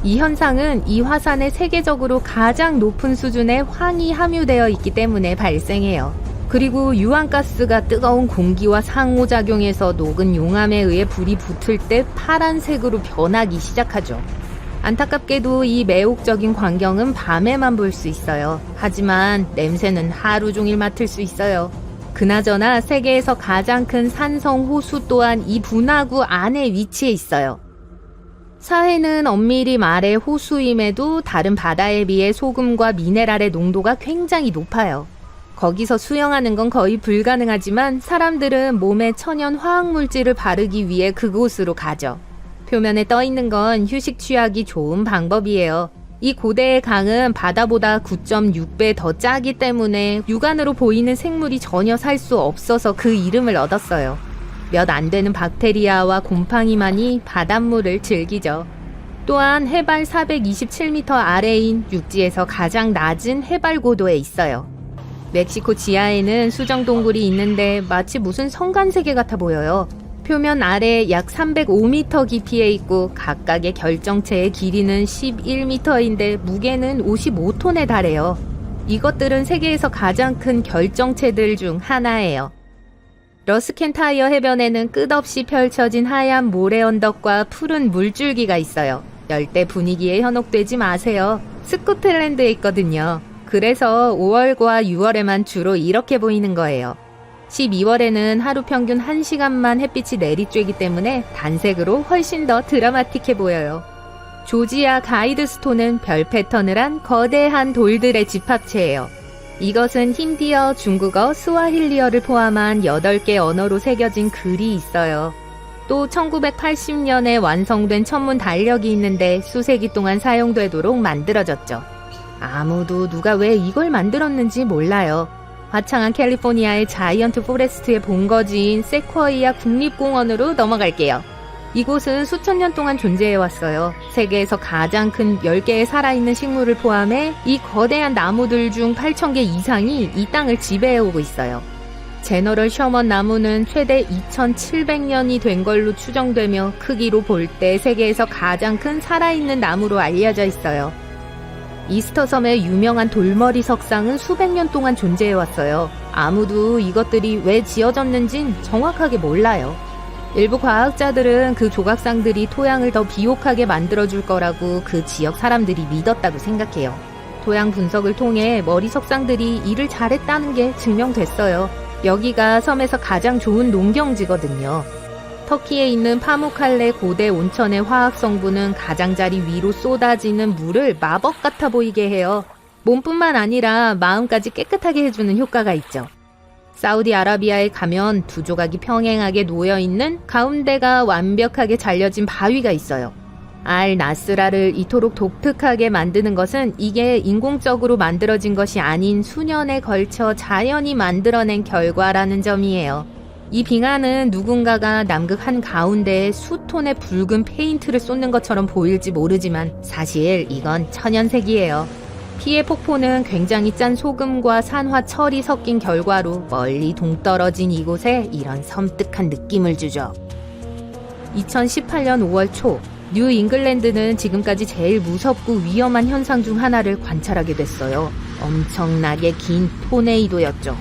이 현상은 이 화산의 세계적으로 가장 높은 수준의 황이 함유되어 있기 때문에 발생해요. 그리고 유황가스가 뜨거운 공기와 상호작용해서 녹은 용암에 의해 불이 붙을 때 파란색으로 변하기 시작하죠. 안타깝게도 이 매혹적인 광경은 밤에만 볼 수 있어요. 하지만 냄새는 하루 종일 맡을 수 있어요. 그나저나 세계에서 가장 큰 산성 호수 또한 이 분화구 안에 위치해 있어요. 사해는 엄밀히 말해 호수임에도 다른 바다에 비해 소금과 미네랄의 농도가 굉장히 높아요. 거기서 수영하는 건 거의 불가능하지만 사람들은 몸에 천연 화학물질을 바르기 위해 그곳으로 가죠. 표면에 떠 있는 건 휴식 취하기 좋은 방법이에요. 이 고대의 강은 바다보다 9.6배 더 짜기 때문에 육안으로 보이는 생물이 전혀 살 수 없어서 그 이름을 얻었어요. 몇 안 되는 박테리아와 곰팡이만이 바닷물을 즐기죠. 또한 해발 427m 아래인 육지에서 가장 낮은 해발 고도에 있어요. 멕시코 지하에는 수정동굴이 있는데 마치 무슨 성간세계 같아 보여요. 표면 아래 약 305m 깊이에 있고 각각의 결정체의 길이는 11m인데 무게는 55톤에 달해요. 이것들은 세계에서 가장 큰 결정체들 중 하나예요. 러스켄타이어 해변에는 끝없이 펼쳐진 하얀 모래 언덕과 푸른 물줄기가 있어요. 열대 분위기에 현혹되지 마세요. 스코틀랜드에 있거든요. 그래서 5월과 6월에만 주로 이렇게 보이는 거예요. 12월에는 하루 평균 1시간만 햇빛이 내리쬐기 때문에 단색으로 훨씬 더 드라마틱해 보여요. 조지아 가이드스톤은 별 패턴을 한 거대한 돌들의 집합체예요. 이것은 힌디어, 중국어, 스와힐리어를 포함한 8개 언어로 새겨진 글이 있어요. 또 1980년에 완성된 천문 달력이 있는데 수세기 동안 사용되도록 만들어졌죠. 아무도 누가 왜 이걸 만들었는지 몰라요. 화창한 캘리포니아의 자이언트 포레스트의 본거지인 세쿼이아 국립공원으로 넘어갈게요. 이곳은 수천 년 동안 존재해왔어요. 세계에서 가장 큰 10개의 살아있는 식물을 포함해 이 거대한 나무들 중 8,000개 이상이 이 땅을 지배해오고 있어요. 제너럴 셔먼 나무는 최대 2700년이 된 걸로 추정되며 크기로 볼 때 세계에서 가장 큰 살아있는 나무로 알려져 있어요. 이스터 섬의 유명한 돌머리 석상은 수백 년 동안 존재해왔어요. 아무도 이것들이 왜 지어졌는진 정확하게 몰라요. 일부 과학자들은 그 조각상들이 토양을 더 비옥하게 만들어줄 거라고 그 지역 사람들이 믿었다고 생각해요. 토양 분석을 통해 머리 석상들이 일을 잘했다는 게 증명됐어요. 여기가 섬에서 가장 좋은 농경지거든요. 터키에 있는 파무칼레 고대 온천의 화학 성분은 가장자리 위로 쏟아지는 물을 마법 같아 보이게 해요. 몸뿐만 아니라 마음까지 깨끗하게 해주는 효과가 있죠. 사우디아라비아에 가면 두 조각이 평행하게 놓여있는 가운데가 완벽하게 잘려진 바위가 있어요. 알-나스라를 이토록 독특하게 만드는 것은 이게 인공적으로 만들어진 것이 아닌 수년에 걸쳐 자연이 만들어낸 결과라는 점이에요. 이 빙하는 누군가가 남극 한가운데에 수톤의 붉은 페인트를 쏟는 것처럼 보일지 모르지만 사실 이건 천연색이에요. 피해 폭포는 굉장히 짠 소금과 산화 철이 섞인 결과로 멀리 동떨어진 이곳에 이런 섬뜩한 느낌을 주죠. 2018년 5월 초 뉴 잉글랜드는 지금까지 제일 무섭고 위험한 현상 중 하나를 관찰하게 됐어요. 엄청나게 긴 토네이도였죠.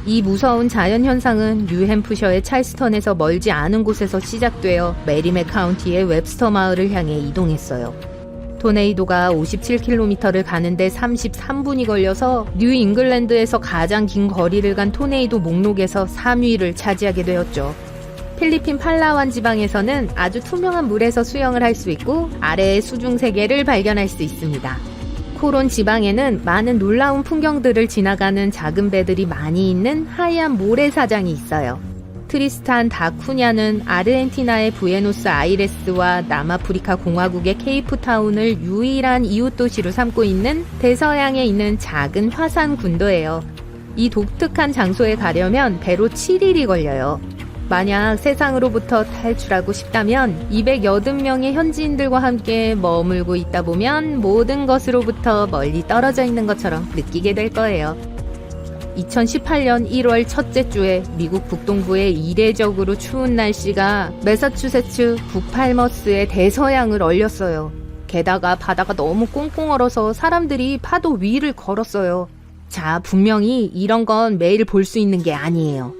이 무서운 자연현상은 뉴햄프셔의 찰스턴에서 멀지 않은 곳에서 시작되어 메리맥 카운티의 웹스터 마을을 향해 이동했어요. 토네이도가 57km를 가는데 33분이 걸려서 뉴 잉글랜드에서 가장 긴 거리를 간 토네이도 목록에서 3위를 차지하게 되었죠. 필리핀 팔라완 지방에서는 아주 투명한 물에서 수영을 할 수 있고 아래의 수중 세계를 발견할 수 있습니다. 코론 지방에는 많은 놀라운 풍경들을 지나가는 작은 배들이 많이 있는 하얀 모래사장이 있어요. 트리스탄 다 쿠냐는 아르헨티나의 부에노스 아이레스와 남아프리카 공화국의 케이프타운을 유일한 이웃 도시로 삼고 있는 대서양에 있는 작은 화산 군도예요. 이 독특한 장소에 가려면 배로 7일이 걸려요. 만약 세상으로부터 탈출하고 싶다면 280명의 현지인들과 함께 머물고 있다 보면 모든 것으로부터 멀리 떨어져 있는 것처럼 느끼게 될 거예요. 2018년 1월 첫째 주에 미국 북동부의 이례적으로 추운 날씨가 매사추세츠 북팔머스의 대서양을 얼렸어요. 게다가 바다가 너무 꽁꽁 얼어서 사람들이 파도 위를 걸었어요. 자, 분명히 이런 건 매일 볼 수 있는 게 아니에요.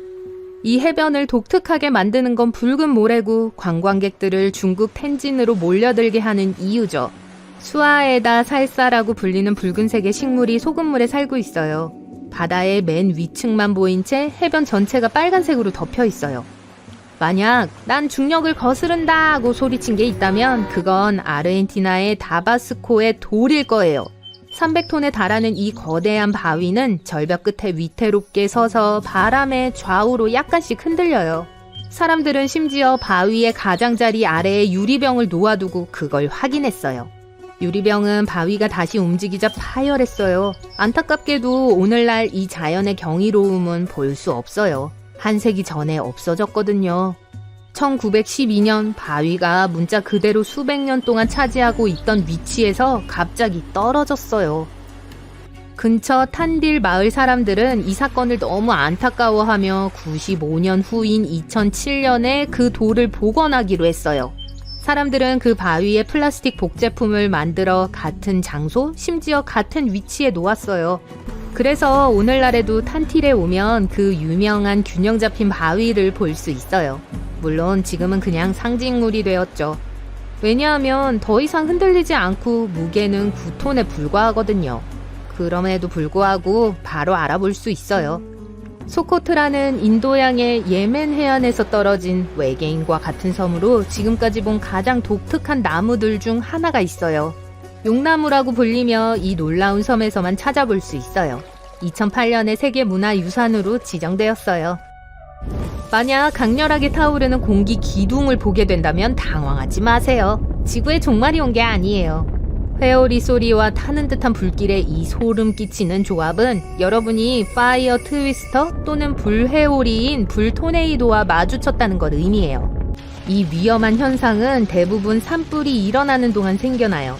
이 해변을 독특하게 만드는 건 붉은 모래고 관광객들을 중국 텐진으로 몰려들게 하는 이유죠. 수아에다 살사라고 불리는 붉은색의 식물이 소금물에 살고 있어요. 바다의 맨 위층만 보인 채 해변 전체가 빨간색으로 덮여 있어요. 만약 난 중력을 거스른다 하고 소리친 게 있다면 그건 아르헨티나의 다바스코의 돌일 거예요. 300톤에 달하는 이 거대한 바위는 절벽 끝에 위태롭게 서서 바람에 좌우로 약간씩 흔들려요. 사람들은 심지어 바위의 가장자리 아래에 유리병을 놓아두고 그걸 확인했어요. 유리병은 바위가 다시 움직이자 파열했어요. 안타깝게도 오늘날 이 자연의 경이로움은 볼 수 없어요. 한 세기 전에 없어졌거든요. 1912년 바위가 문자 그대로 수백 년 동안 차지하고 있던 위치에서 갑자기 떨어졌어요. 근처 탄딜 마을 사람들은 이 사건을 너무 안타까워하며 95년 후인 2007년에 그 돌을 복원하기로 했어요. 사람들은 그 바위에 플라스틱 복제품을 만들어 같은 장소, 심지어 같은 위치에 놓았어요. 그래서 오늘날에도 탄틸에 오면 그 유명한 균형 잡힌 바위를 볼 수 있어요. 물론 지금은 그냥 상징물이 되었죠. 왜냐하면 더 이상 흔들리지 않고 무게는 9톤에 불과하거든요. 그럼에도 불구하고 바로 알아볼 수 있어요. 소코트라는 인도양의 예멘 해안에서 떨어진 외계인과 같은 섬으로 지금까지 본 가장 독특한 나무들 중 하나가 있어요. 용나무라고 불리며 이 놀라운 섬에서만 찾아볼 수 있어요. 2008년에 세계문화유산으로 지정되었어요. 만약 강렬하게 타오르는 공기 기둥을 보게 된다면 당황하지 마세요. 지구에 종말이 온 게 아니에요. 회오리 소리와 타는 듯한 불길의 이 소름 끼치는 조합은 여러분이 파이어 트위스터 또는 불회오리인 불토네이도와 마주쳤다는 걸 의미해요. 이 위험한 현상은 대부분 산불이 일어나는 동안 생겨나요.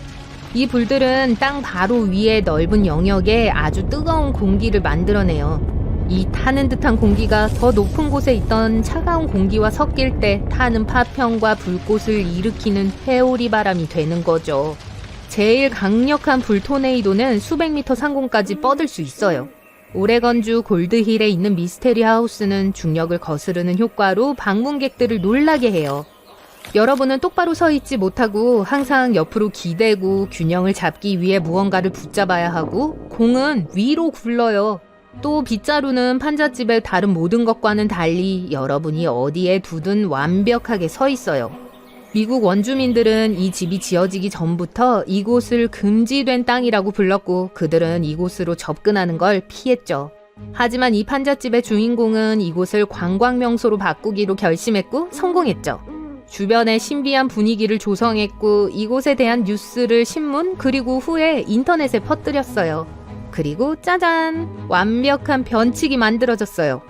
이 불들은 땅 바로 위에 넓은 영역에 아주 뜨거운 공기를 만들어내요. 이 타는 듯한 공기가 더 높은 곳에 있던 차가운 공기와 섞일 때 타는 파편과 불꽃을 일으키는 회오리 바람이 되는 거죠. 제일 강력한 불 토네이도는 수백 미터 상공까지 뻗을 수 있어요. 오레건주 골드힐에 있는 미스테리 하우스는 중력을 거스르는 효과로 방문객들을 놀라게 해요. 여러분은 똑바로 서 있지 못하고 항상 옆으로 기대고 균형을 잡기 위해 무언가를 붙잡아야 하고 공은 위로 굴러요. 또 빗자루는 판잣집의 다른 모든 것과는 달리 여러분이 어디에 두든 완벽하게 서 있어요. 미국 원주민들은 이 집이 지어지기 전부터 이곳을 금지된 땅이라고 불렀고 그들은 이곳으로 접근하는 걸 피했죠. 하지만 이 판잣집의 주인공은 이곳을 관광명소로 바꾸기로 결심했고 성공했죠. 주변에 신비한 분위기를 조성했고 이곳에 대한 뉴스를 신문 그리고 후에 인터넷에 퍼뜨렸어요. 그리고 짜잔! 완벽한 변칙이 만들어졌어요.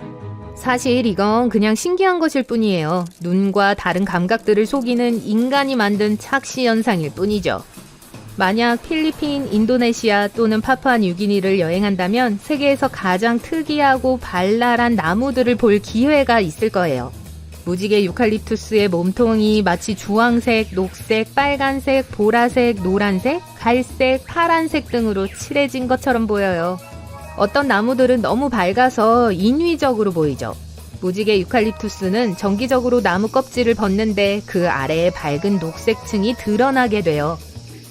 사실 이건 그냥 신기한 것일 뿐이에요. 눈과 다른 감각들을 속이는 인간이 만든 착시 현상일 뿐이죠. 만약 필리핀, 인도네시아 또는 파푸아뉴기니를 여행한다면 세계에서 가장 특이하고 발랄한 나무들을 볼 기회가 있을 거예요. 무지개 유칼립투스의 몸통이 마치 주황색, 녹색, 빨간색, 보라색, 노란색, 갈색, 파란색 등으로 칠해진 것처럼 보여요. 어떤 나무들은 너무 밝아서 인위적으로 보이죠. 무지개 유칼립투스는 정기적으로 나무 껍질을 벗는데 그 아래에 밝은 녹색층이 드러나게 돼요.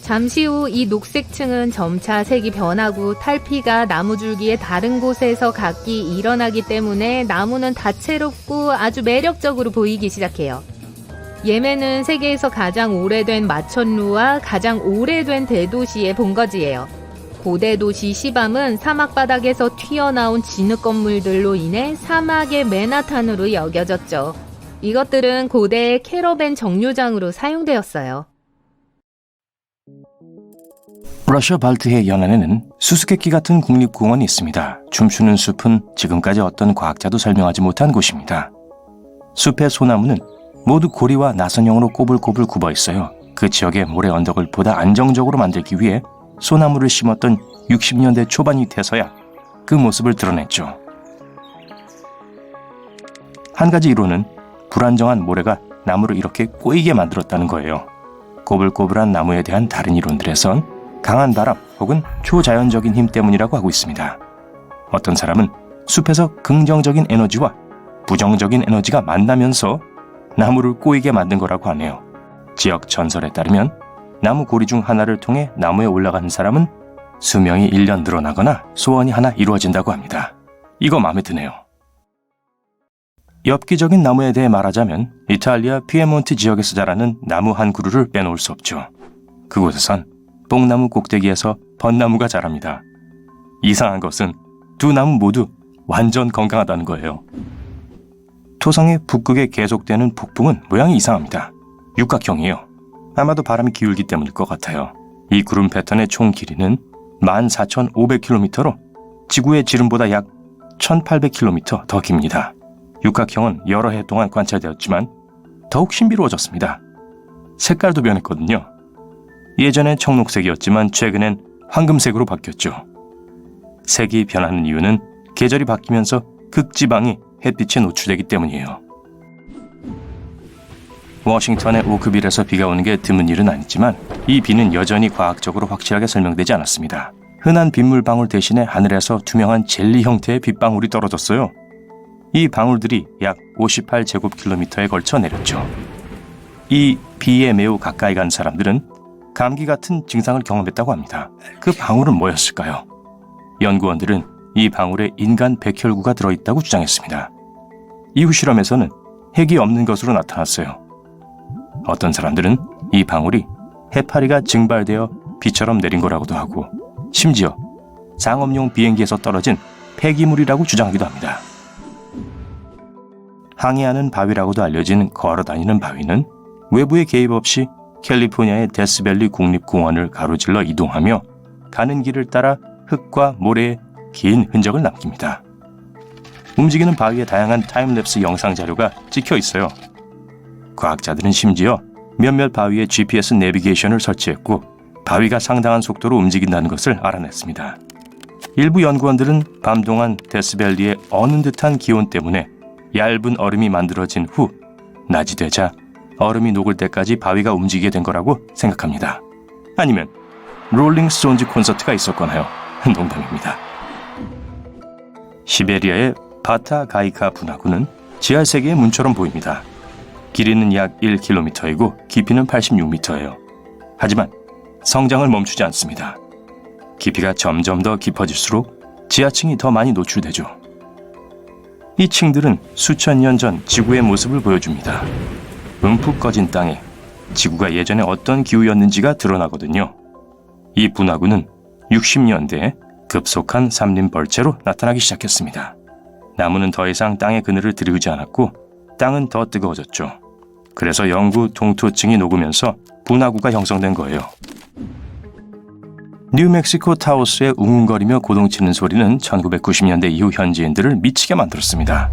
잠시 후 이 녹색층은 점차 색이 변하고 탈피가 나무 줄기의 다른 곳에서 각기 일어나기 때문에 나무는 다채롭고 아주 매력적으로 보이기 시작해요. 예멘은 세계에서 가장 오래된 마천루와 가장 오래된 대도시의 본거지예요. 고대 도시 시밤은 사막 바닥에서 튀어나온 진흙 건물들로 인해 사막의 맨하탄으로 여겨졌죠. 이것들은 고대의 캐러밴 정류장으로 사용되었어요. 러시아 발트해 연안에는 수수께끼 같은 국립공원이 있습니다. 춤추는 숲은 지금까지 어떤 과학자도 설명하지 못한 곳입니다. 숲의 소나무는 모두 고리와 나선형으로 꼬불꼬불 굽어 있어요. 그 지역의 모래 언덕을 보다 안정적으로 만들기 위해 소나무를 심었던 60년대 초반이 돼서야 그 모습을 드러냈죠. 한 가지 이론은 불안정한 모래가 나무를 이렇게 꼬이게 만들었다는 거예요. 꼬불꼬불한 나무에 대한 다른 이론들에선 강한 바람 혹은 초자연적인 힘 때문이라고 하고 있습니다. 어떤 사람은 숲에서 긍정적인 에너지와 부정적인 에너지가 만나면서 나무를 꼬이게 만든 거라고 하네요. 지역 전설에 따르면 나무 고리 중 하나를 통해 나무에 올라가는 사람은 수명이 1년 늘어나거나 소원이 하나 이루어진다고 합니다. 이거 마음에 드네요. 엽기적인 나무에 대해 말하자면 이탈리아 피에몬트 지역에서 자라는 나무 한 그루를 빼놓을 수 없죠. 그곳에선 뽕나무 꼭대기에서 벚나무가 자랍니다. 이상한 것은 두 나무 모두 완전 건강하다는 거예요. 토성의 북극에 계속되는 폭풍은 모양이 이상합니다. 육각형이에요. 아마도 바람이 기울기 때문일 것 같아요. 이 구름 패턴의 총 길이는 14,500km로 지구의 지름보다 약 1,800km 더 깁니다. 육각형은 여러 해 동안 관찰되었지만 더욱 신비로워졌습니다. 색깔도 변했거든요. 예전엔 청록색이었지만 최근엔 황금색으로 바뀌었죠. 색이 변하는 이유는 계절이 바뀌면서 극지방이 햇빛에 노출되기 때문이에요. 워싱턴의 오크빌에서 비가 오는 게 드문 일은 아니지만 이 비는 여전히 과학적으로 확실하게 설명되지 않았습니다. 흔한 빗물방울 대신에 하늘에서 투명한 젤리 형태의 빗방울이 떨어졌어요. 이 방울들이 약 58제곱킬로미터에 걸쳐 내렸죠. 이 비에 매우 가까이 간 사람들은 감기 같은 증상을 경험했다고 합니다. 그 방울은 뭐였을까요? 연구원들은 이 방울에 인간 백혈구가 들어있다고 주장했습니다. 이후 실험에서는 핵이 없는 것으로 나타났어요. 어떤 사람들은 이 방울이 해파리가 증발되어 비처럼 내린 거라고도 하고 심지어 상업용 비행기에서 떨어진 폐기물이라고 주장하기도 합니다. 항해하는 바위라고도 알려진 걸어다니는 바위는 외부의 개입 없이 캘리포니아의 데스밸리 국립공원을 가로질러 이동하며 가는 길을 따라 흙과 모래에 긴 흔적을 남깁니다. 움직이는 바위의 다양한 타임랩스 영상 자료가 찍혀 있어요. 과학자들은 심지어 몇몇 바위에 GPS 내비게이션을 설치했고 바위가 상당한 속도로 움직인다는 것을 알아냈습니다. 일부 연구원들은 밤 동안 데스밸리의 어는 듯한 기온 때문에 얇은 얼음이 만들어진 후 낮이 되자 얼음이 녹을 때까지 바위가 움직이게 된 거라고 생각합니다. 아니면 롤링스톤즈 콘서트가 있었거나요? 농담입니다. 시베리아의 바타가이카 분화구는 지하 세계의 문처럼 보입니다. 길이는 약 1km이고 깊이는 86m예요. 하지만 성장을 멈추지 않습니다. 깊이가 점점 더 깊어질수록 지하층이 더 많이 노출되죠. 이 층들은 수천 년 전 지구의 모습을 보여줍니다. 움푹 꺼진 땅에 지구가 예전에 어떤 기후였는지가 드러나거든요. 이 분화구는 60년대에 급속한 삼림 벌채로 나타나기 시작했습니다. 나무는 더 이상 땅의 그늘을 들이우지 않았고 땅은 더 뜨거워졌죠. 그래서 영구 동토층이 녹으면서 분화구가 형성된 거예요. 뉴멕시코 타오스의 웅웅거리며 고동치는 소리는 1990년대 이후 현지인들을 미치게 만들었습니다.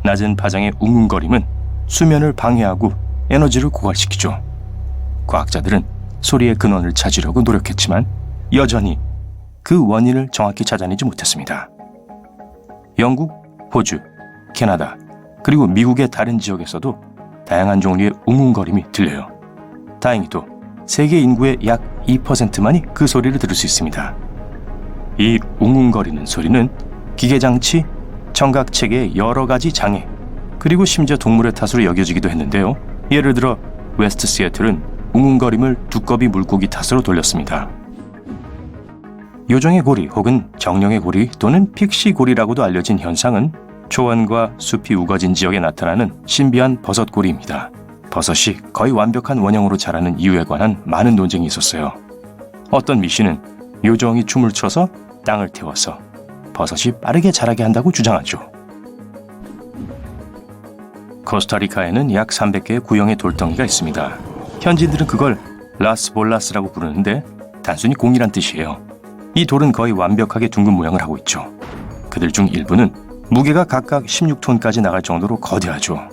낮은 파장의 웅웅거림은 수면을 방해하고 에너지를 고갈시키죠. 과학자들은 소리의 근원을 찾으려고 노력했지만 여전히 그 원인을 정확히 찾아내지 못했습니다. 영국, 호주, 캐나다, 그리고 미국의 다른 지역에서도 다양한 종류의 웅웅거림이 들려요. 다행히도 세계 인구의 약 2%만이 그 소리를 들을 수 있습니다. 이 웅웅거리는 소리는 기계장치, 청각체계의 여러 가지 장애, 그리고 심지어 동물의 탓으로 여겨지기도 했는데요. 예를 들어 웨스트 시애틀은 웅웅거림을 두꺼비 물고기 탓으로 돌렸습니다. 요정의 고리 혹은 정령의 고리 또는 픽시 고리라고도 알려진 현상은 초원과 숲이 우거진 지역에 나타나는 신비한 버섯고리입니다. 버섯이 거의 완벽한 원형으로 자라는 이유에 관한 많은 논쟁이 있었어요. 어떤 미신은 요정이 춤을 춰서 땅을 태워서 버섯이 빠르게 자라게 한다고 주장하죠. 코스타리카에는 약 300개의 구형의 돌덩이가 있습니다. 현지인들은 그걸 라스볼라스라고 부르는데 단순히 공이란 뜻이에요. 이 돌은 거의 완벽하게 둥근 모양을 하고 있죠. 그들 중 일부는 무게가 각각 16톤까지 나갈 정도로 거대하죠.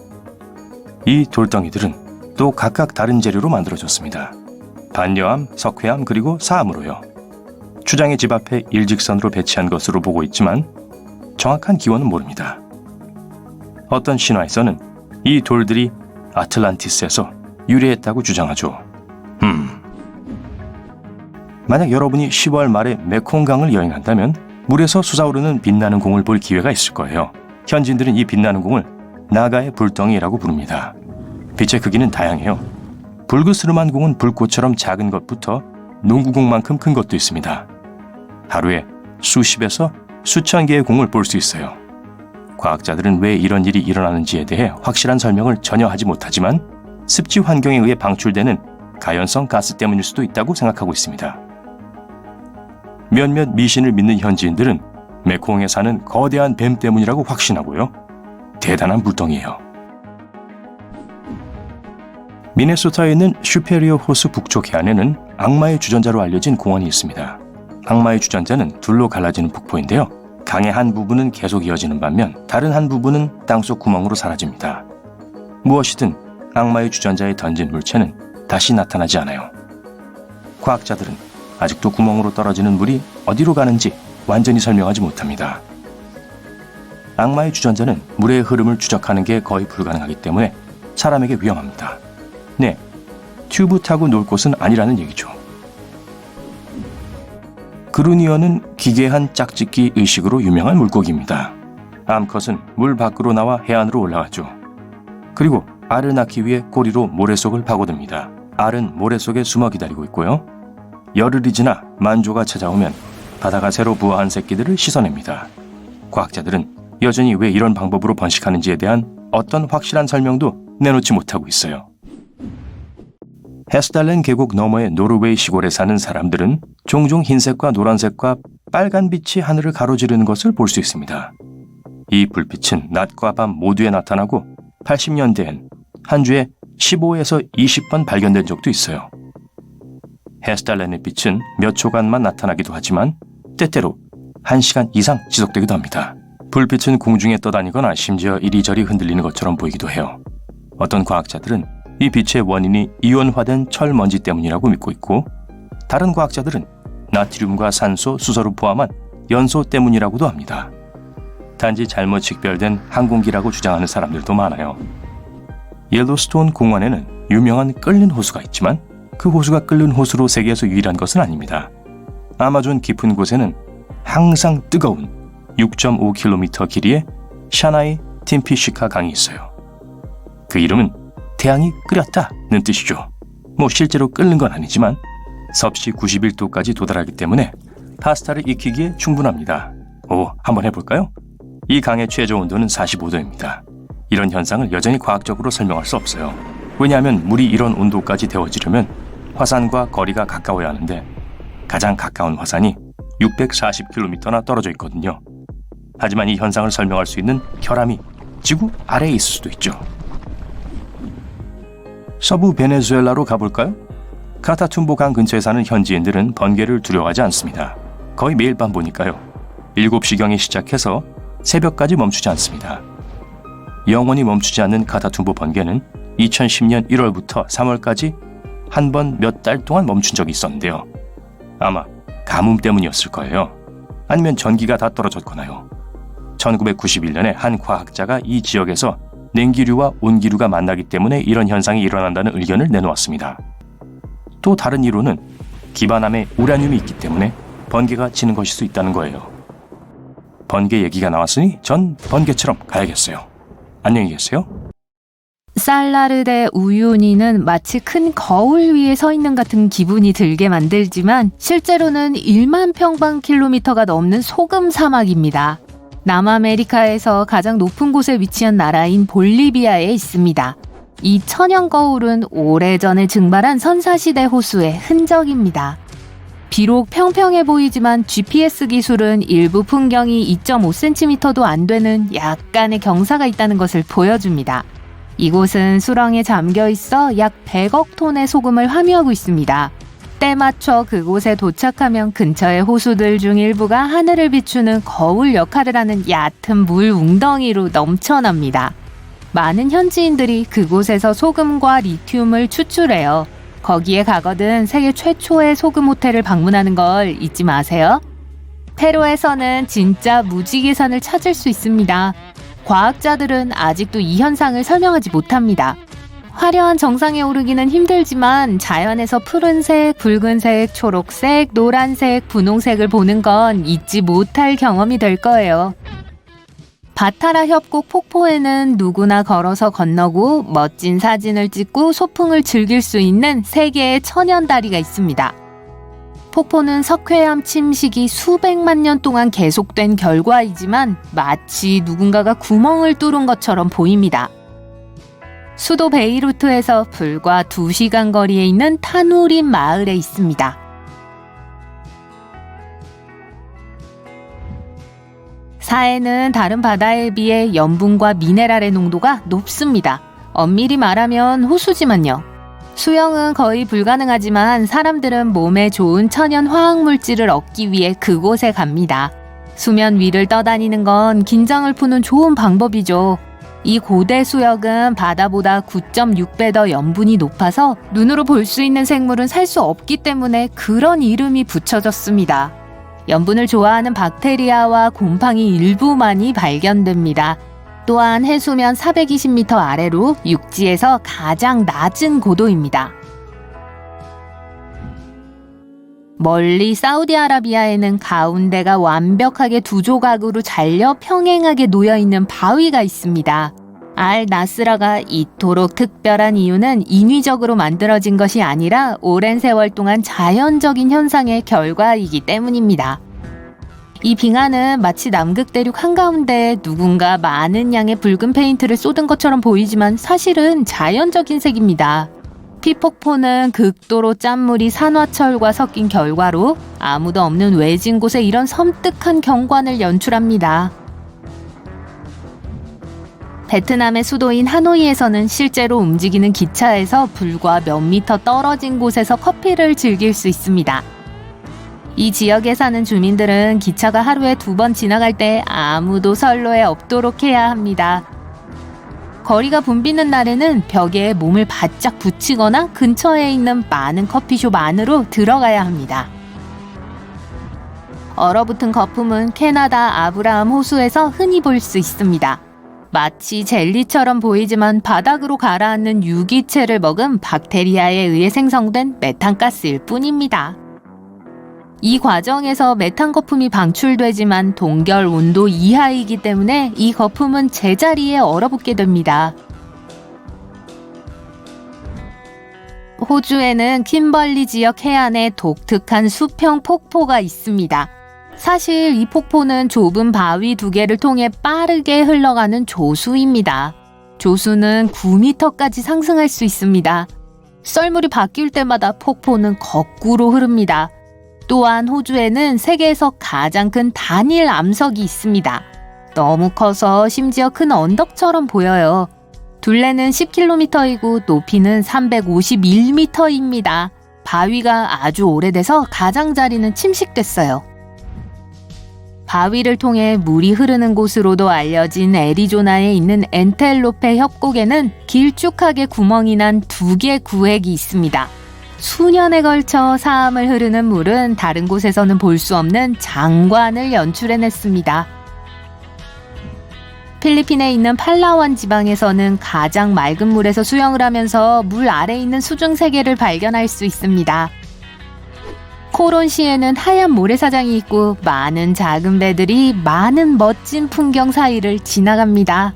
이 돌덩이들은 또 각각 다른 재료로 만들어졌습니다. 반려암, 석회암, 그리고 사암으로요. 추장의 집 앞에 일직선으로 배치한 것으로 보고 있지만 정확한 기원은 모릅니다. 어떤 신화에서는 이 돌들이 아틀란티스에서 유래했다고 주장하죠. 만약 여러분이 10월 말에 메콩강을 여행한다면 물에서 솟아오르는 빛나는 공을 볼 기회가 있을 거예요. 현지인들은 이 빛나는 공을 나가의 불덩이라고 부릅니다. 빛의 크기는 다양해요. 불그스름한 공은 불꽃처럼 작은 것부터 농구공만큼 큰 것도 있습니다. 하루에 수십에서 수천 개의 공을 볼 수 있어요. 과학자들은 왜 이런 일이 일어나는지에 대해 확실한 설명을 전혀 하지 못하지만 습지 환경에 의해 방출되는 가연성 가스 때문일 수도 있다고 생각하고 있습니다. 몇몇 미신을 믿는 현지인들은 메콩에 사는 거대한 뱀 때문이라고 확신하고요. 대단한 불덩이에요. 미네소타에 있는 슈페리어 호수 북쪽 해안에는 악마의 주전자로 알려진 공원이 있습니다. 악마의 주전자는 둘로 갈라지는 폭포인데요. 강의 한 부분은 계속 이어지는 반면 다른 한 부분은 땅속 구멍으로 사라집니다. 무엇이든 악마의 주전자에 던진 물체는 다시 나타나지 않아요. 과학자들은 아직도 구멍으로 떨어지는 물이 어디로 가는지 완전히 설명하지 못합니다. 악마의 주전자는 물의 흐름을 추적하는 게 거의 불가능하기 때문에 사람에게 위험합니다. 네, 튜브 타고 놀 곳은 아니라는 얘기죠. 그루니어는 기괴한 짝짓기 의식으로 유명한 물고기입니다. 암컷은 물 밖으로 나와 해안으로 올라가죠. 그리고 알을 낳기 위해 꼬리로 모래 속을 파고듭니다. 알은 모래 속에 숨어 기다리고 있고요. 열흘이 지나 만조가 찾아오면 바다가 새로 부화한 새끼들을 씻어냅니다. 과학자들은 여전히 왜 이런 방법으로 번식하는지에 대한 어떤 확실한 설명도 내놓지 못하고 있어요. 헤스달렌 계곡 너머의 노르웨이 시골에 사는 사람들은 종종 흰색과 노란색과 빨간 빛이 하늘을 가로지르는 것을 볼 수 있습니다. 이 불빛은 낮과 밤 모두에 나타나고 80년대엔 한 주에 15에서 20번 발견된 적도 있어요. 헤스달렌의 빛은 몇 초간만 나타나기도 하지만 때때로 1시간 이상 지속되기도 합니다. 불빛은 공중에 떠다니거나 심지어 이리저리 흔들리는 것처럼 보이기도 해요. 어떤 과학자들은 이 빛의 원인이 이온화된 철먼지 때문이라고 믿고 있고, 다른 과학자들은 나트륨과 산소, 수소를 포함한 연소 때문이라고도 합니다. 단지 잘못 식별된 항공기라고 주장하는 사람들도 많아요. 옐로스톤 공원에는 유명한 끓는 호수가 있지만 그 호수가 끓는 호수로 세계에서 유일한 것은 아닙니다. 아마존 깊은 곳에는 항상 뜨거운 6.5km 길이의 샤나이 팀피시카 강이 있어요. 그 이름은 태양이 끓였다는 뜻이죠. 실제로 끓는 건 아니지만 섭씨 91도까지 도달하기 때문에 파스타를 익히기에 충분합니다. 한번 해볼까요? 이 강의 최저 온도는 45도입니다. 이런 현상을 여전히 과학적으로 설명할 수 없어요. 왜냐하면 물이 이런 온도까지 데워지려면 화산과 거리가 가까워야 하는데 가장 가까운 화산이 640km나 떨어져 있거든요. 하지만 이 현상을 설명할 수 있는 결함이 지구 아래에 있을 수도 있죠. 서부 베네수엘라로 가볼까요? 카타툼보 강 근처에 사는 현지인들은 번개를 두려워하지 않습니다. 거의 매일 밤 보니까요. 7시경에 시작해서 새벽까지 멈추지 않습니다. 영원히 멈추지 않는 카타툼보 번개는 2010년 1월부터 3월까지 한 번 몇 달 동안 멈춘 적이 있었는데요. 아마 가뭄 때문이었을 거예요. 아니면 전기가 다 떨어졌거나요. 1991년에 한 과학자가 이 지역에서 냉기류와 온기류가 만나기 때문에 이런 현상이 일어난다는 의견을 내놓았습니다. 또 다른 이론은 기반함에 우라늄이 있기 때문에 번개가 치는 것일 수 있다는 거예요. 번개 얘기가 나왔으니 전 번개처럼 가야겠어요. 안녕히 계세요. 살라르데 우유니는 마치 큰 거울 위에 서 있는 같은 기분이 들게 만들지만 실제로는 1만 평방킬로미터가 넘는 소금 사막입니다. 남아메리카에서 가장 높은 곳에 위치한 나라인 볼리비아에 있습니다. 이 천연 거울은 오래전에 증발한 선사시대 호수의 흔적입니다. 비록 평평해 보이지만 GPS 기술은 일부 풍경이 2.5cm도 안 되는 약간의 경사가 있다는 것을 보여줍니다. 이곳은 수렁에 잠겨 있어 약 100억 톤의 소금을 함유하고 있습니다. 때 맞춰 그곳에 도착하면 근처의 호수들 중 일부가 하늘을 비추는 거울 역할을 하는 얕은 물 웅덩이로 넘쳐납니다. 많은 현지인들이 그곳에서 소금과 리튬을 추출해요. 거기에 가거든 세계 최초의 소금 호텔을 방문하는 걸 잊지 마세요. 페루에서는 진짜 무지개산을 찾을 수 있습니다. 과학자들은 아직도 이 현상을 설명하지 못합니다. 화려한 정상에 오르기는 힘들지만 자연에서 푸른색, 붉은색, 초록색, 노란색, 분홍색을 보는 건 잊지 못할 경험이 될 거예요. 바타라 협곡 폭포에는 누구나 걸어서 건너고 멋진 사진을 찍고 소풍을 즐길 수 있는 세 개의 천연 다리가 있습니다. 폭포는 석회암 침식이 수백만 년 동안 계속된 결과이지만 마치 누군가가 구멍을 뚫은 것처럼 보입니다. 수도 베이루트에서 불과 2시간 거리에 있는 타누린 마을에 있습니다. 사해는 다른 바다에 비해 염분과 미네랄의 농도가 높습니다. 엄밀히 말하면 호수지만요. 수영은 거의 불가능하지만 사람들은 몸에 좋은 천연 화학물질을 얻기 위해 그곳에 갑니다. 수면 위를 떠다니는 건 긴장을 푸는 좋은 방법이죠. 이 고대 수역은 바다보다 9.6배 더 염분이 높아서 눈으로 볼 수 있는 생물은 살 수 없기 때문에 그런 이름이 붙여졌습니다. 염분을 좋아하는 박테리아와 곰팡이 일부만이 발견됩니다. 또한 해수면 420m 아래로 육지에서 가장 낮은 고도입니다. 멀리 사우디아라비아에는 가운데가 완벽하게 두 조각으로 잘려 평행하게 놓여있는 바위가 있습니다. 알-나스라가 이토록 특별한 이유는 인위적으로 만들어진 것이 아니라 오랜 세월 동안 자연적인 현상의 결과이기 때문입니다. 이 빙하는 마치 남극대륙 한가운데에 누군가 많은 양의 붉은 페인트를 쏟은 것처럼 보이지만 사실은 자연적인 색입니다. 피폭포는 극도로 짠물이 산화철과 섞인 결과로 아무도 없는 외진 곳에 이런 섬뜩한 경관을 연출합니다. 베트남의 수도인 하노이에서는 실제로 움직이는 기차에서 불과 몇 미터 떨어진 곳에서 커피를 즐길 수 있습니다. 이 지역에 사는 주민들은 기차가 하루에 2번 지나갈 때 아무도 선로에 없도록 해야 합니다. 거리가 붐비는 날에는 벽에 몸을 바짝 붙이거나 근처에 있는 많은 커피숍 안으로 들어가야 합니다. 얼어붙은 거품은 캐나다 아브라함 호수에서 흔히 볼 수 있습니다. 마치 젤리처럼 보이지만 바닥으로 가라앉는 유기체를 먹은 박테리아에 의해 생성된 메탄가스일 뿐입니다. 이 과정에서 메탄 거품이 방출되지만 동결 온도 이하이기 때문에 이 거품은 제자리에 얼어붙게 됩니다. 호주에는 킴벌리 지역 해안에 독특한 수평 폭포가 있습니다. 사실 이 폭포는 좁은 바위 2개를 통해 빠르게 흘러가는 조수입니다. 조수는 9m까지 상승할 수 있습니다. 썰물이 바뀔 때마다 폭포는 거꾸로 흐릅니다. 또한 호주에는 세계에서 가장 큰 단일 암석이 있습니다. 너무 커서 심지어 큰 언덕처럼 보여요. 둘레는 10km이고 높이는 351m입니다. 바위가 아주 오래돼서 가장자리는 침식됐어요. 바위를 통해 물이 흐르는 곳으로도 알려진 애리조나에 있는 엔텔로페 협곡에는 길쭉하게 구멍이 난 2개 구획이 있습니다. 수년에 걸쳐 사암을 흐르는 물은 다른 곳에서는 볼 수 없는 장관을 연출해냈습니다. 필리핀에 있는 팔라완 지방에서는 가장 맑은 물에서 수영을 하면서 물 아래에 있는 수중 세계를 발견할 수 있습니다. 코론시에는 하얀 모래사장이 있고 많은 작은 배들이 많은 멋진 풍경 사이를 지나갑니다.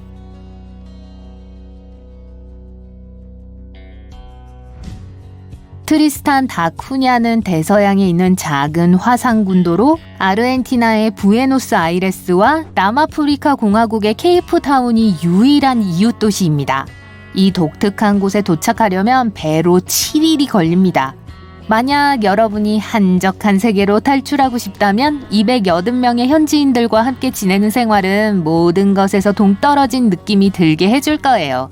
트리스탄 다 쿠냐는 대서양에 있는 작은 화산군도로 아르헨티나의 부에노스아이레스와 남아프리카 공화국의 케이프타운이 유일한 이웃 도시입니다. 이 독특한 곳에 도착하려면 배로 7일이 걸립니다. 만약 여러분이 한적한 세계로 탈출하고 싶다면 280명의 현지인들과 함께 지내는 생활은 모든 것에서 동떨어진 느낌이 들게 해줄 거예요.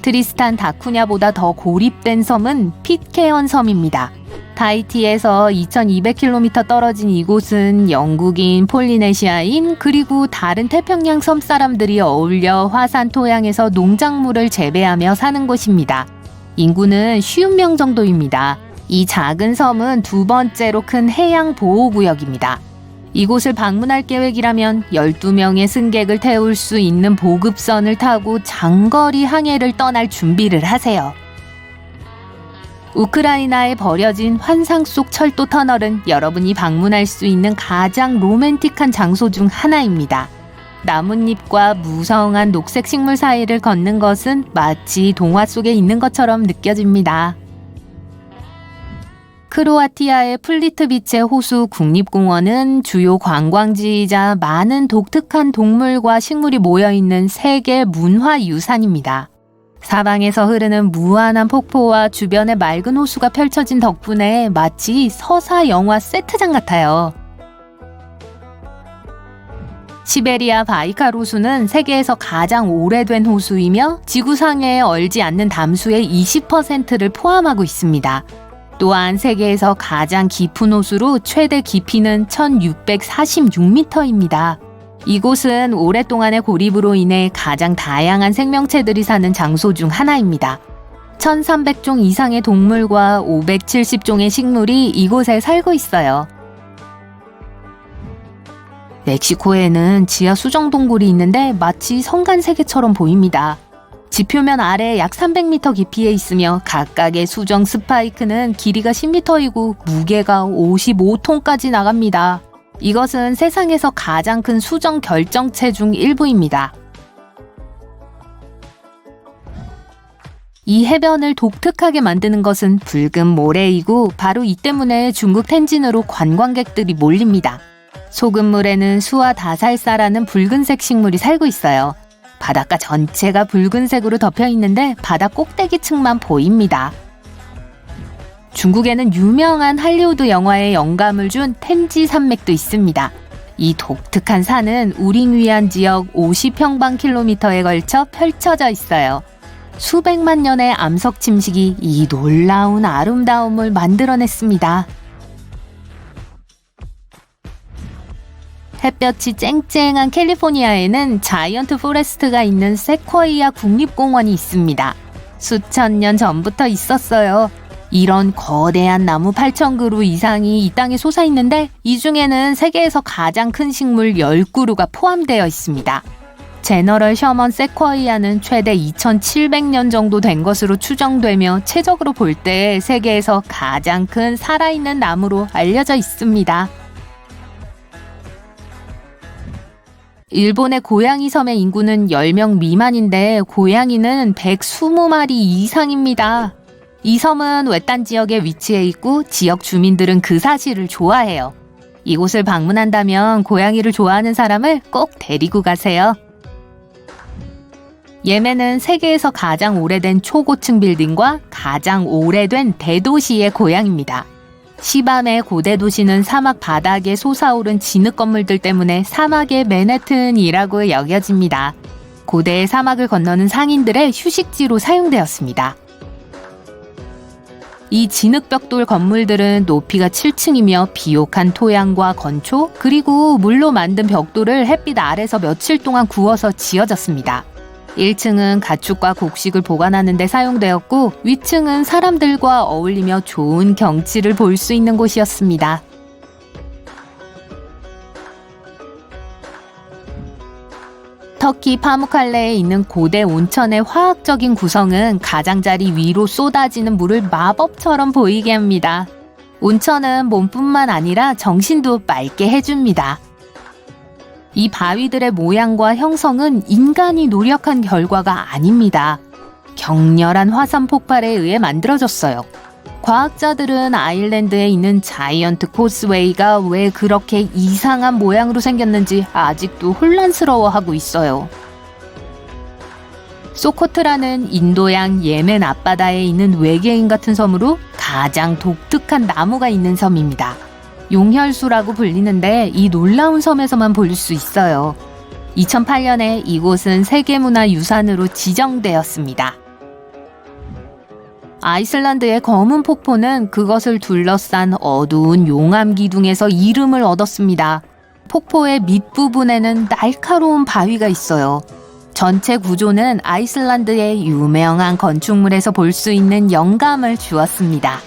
트리스탄 다쿠냐보다 더 고립된 섬은 핏케언 섬입니다. 타히티에서 2200km 떨어진 이곳은 영국인, 폴리네시아인, 그리고 다른 태평양 섬 사람들이 어울려 화산 토양에서 농작물을 재배하며 사는 곳입니다. 인구는 50명 정도입니다. 이 작은 섬은 2번째로 큰 해양 보호구역입니다. 이곳을 방문할 계획이라면 12명의 승객을 태울 수 있는 보급선을 타고 장거리 항해를 떠날 준비를 하세요. 우크라이나에 버려진 환상 속 철도 터널은 여러분이 방문할 수 있는 가장 로맨틱한 장소 중 하나입니다. 나뭇잎과 무성한 녹색 식물 사이를 걷는 것은 마치 동화 속에 있는 것처럼 느껴집니다. 크로아티아의 플리트비체 호수 국립공원은 주요 관광지이자 많은 독특한 동물과 식물이 모여있는 세계 문화유산입니다. 사방에서 흐르는 무한한 폭포와 주변의 맑은 호수가 펼쳐진 덕분에 마치 서사 영화 세트장 같아요. 시베리아 바이칼 호수는 세계에서 가장 오래된 호수이며 지구상에 얼지 않는 담수의 20%를 포함하고 있습니다. 또한 세계에서 가장 깊은 호수로 최대 깊이는 1646m입니다. 이곳은 오랫동안의 고립으로 인해 가장 다양한 생명체들이 사는 장소 중 하나입니다. 1300종 이상의 동물과 570종의 식물이 이곳에 살고 있어요. 멕시코에는 지하 수정 동굴이 있는데 마치 성간세계처럼 보입니다. 지표면 아래 약 300m 깊이에 있으며 각각의 수정 스파이크는 길이가 10m이고 무게가 55톤까지 나갑니다. 이것은 세상에서 가장 큰 수정 결정체 중 일부입니다. 이 해변을 독특하게 만드는 것은 붉은 모래이고 바로 이 때문에 중국 텐진으로 관광객들이 몰립니다. 소금물에는 수와 다살사라는 붉은색 식물이 살고 있어요. 바닷가 전체가 붉은색으로 덮여 있는데 바다 꼭대기층만 보입니다. 중국에는 유명한 할리우드 영화에 영감을 준 텐지 산맥도 있습니다. 이 독특한 산은 우링위안 지역 50평방킬로미터에 걸쳐 펼쳐져 있어요. 수백만 년의 암석 침식이 이 놀라운 아름다움을 만들어냈습니다. 햇볕이 쨍쨍한 캘리포니아에는 자이언트 포레스트가 있는 세쿼이아 국립공원이 있습니다. 수천 년 전부터 있었어요. 이런 거대한 나무 8,000그루 이상이 이 땅에 솟아 있는데 이 중에는 세계에서 가장 큰 식물 10그루가 포함되어 있습니다. 제너럴 셔먼 세쿼이아는 최대 2,700년 정도 된 것으로 추정되며 최적으로 볼 때 세계에서 가장 큰 살아있는 나무로 알려져 있습니다. 일본의 고양이 섬의 인구는 10명 미만인데 고양이는 120마리 이상입니다. 이 섬은 외딴 지역에 위치해 있고 지역 주민들은 그 사실을 좋아해요. 이곳을 방문한다면 고양이를 좋아하는 사람을 꼭 데리고 가세요. 예멘은 세계에서 가장 오래된 초고층 빌딩과 가장 오래된 대도시의 고향입니다. 시밤의 고대 도시는 사막 바닥에 솟아오른 진흙 건물들 때문에 사막의 맨해튼이라고 여겨집니다. 고대의 사막을 건너는 상인들의 휴식지로 사용되었습니다. 이 진흙벽돌 건물들은 높이가 7층이며 비옥한 토양과 건초 그리고 물로 만든 벽돌을 햇빛 아래서 며칠 동안 구워서 지어졌습니다. 1층은 가축과 곡식을 보관하는 데 사용되었고 위층은 사람들과 어울리며 좋은 경치를 볼 수 있는 곳이었습니다. 터키 파무칼레에 있는 고대 온천의 화학적인 구성은 가장자리 위로 쏟아지는 물을 마법처럼 보이게 합니다. 온천은 몸뿐만 아니라 정신도 맑게 해줍니다. 이 바위들의 모양과 형성은 인간이 노력한 결과가 아닙니다. 격렬한 화산 폭발에 의해 만들어졌어요. 과학자들은 아일랜드에 있는 자이언트 코스웨이가 왜 그렇게 이상한 모양으로 생겼는지 아직도 혼란스러워하고 있어요. 소코트라는 인도양 예멘 앞바다에 있는 외계인 같은 섬으로 가장 독특한 나무가 있는 섬입니다. 용혈수라고 불리는데 이 놀라운 섬에서만 볼 수 있어요. 2008년에 이곳은 세계문화유산으로 지정되었습니다. 아이슬란드의 검은 폭포는 그것을 둘러싼 어두운 용암 기둥에서 이름을 얻었습니다. 폭포의 밑부분에는 날카로운 바위가 있어요. 전체 구조는 아이슬란드의 유명한 건축물에서 볼 수 있는 영감을 주었습니다.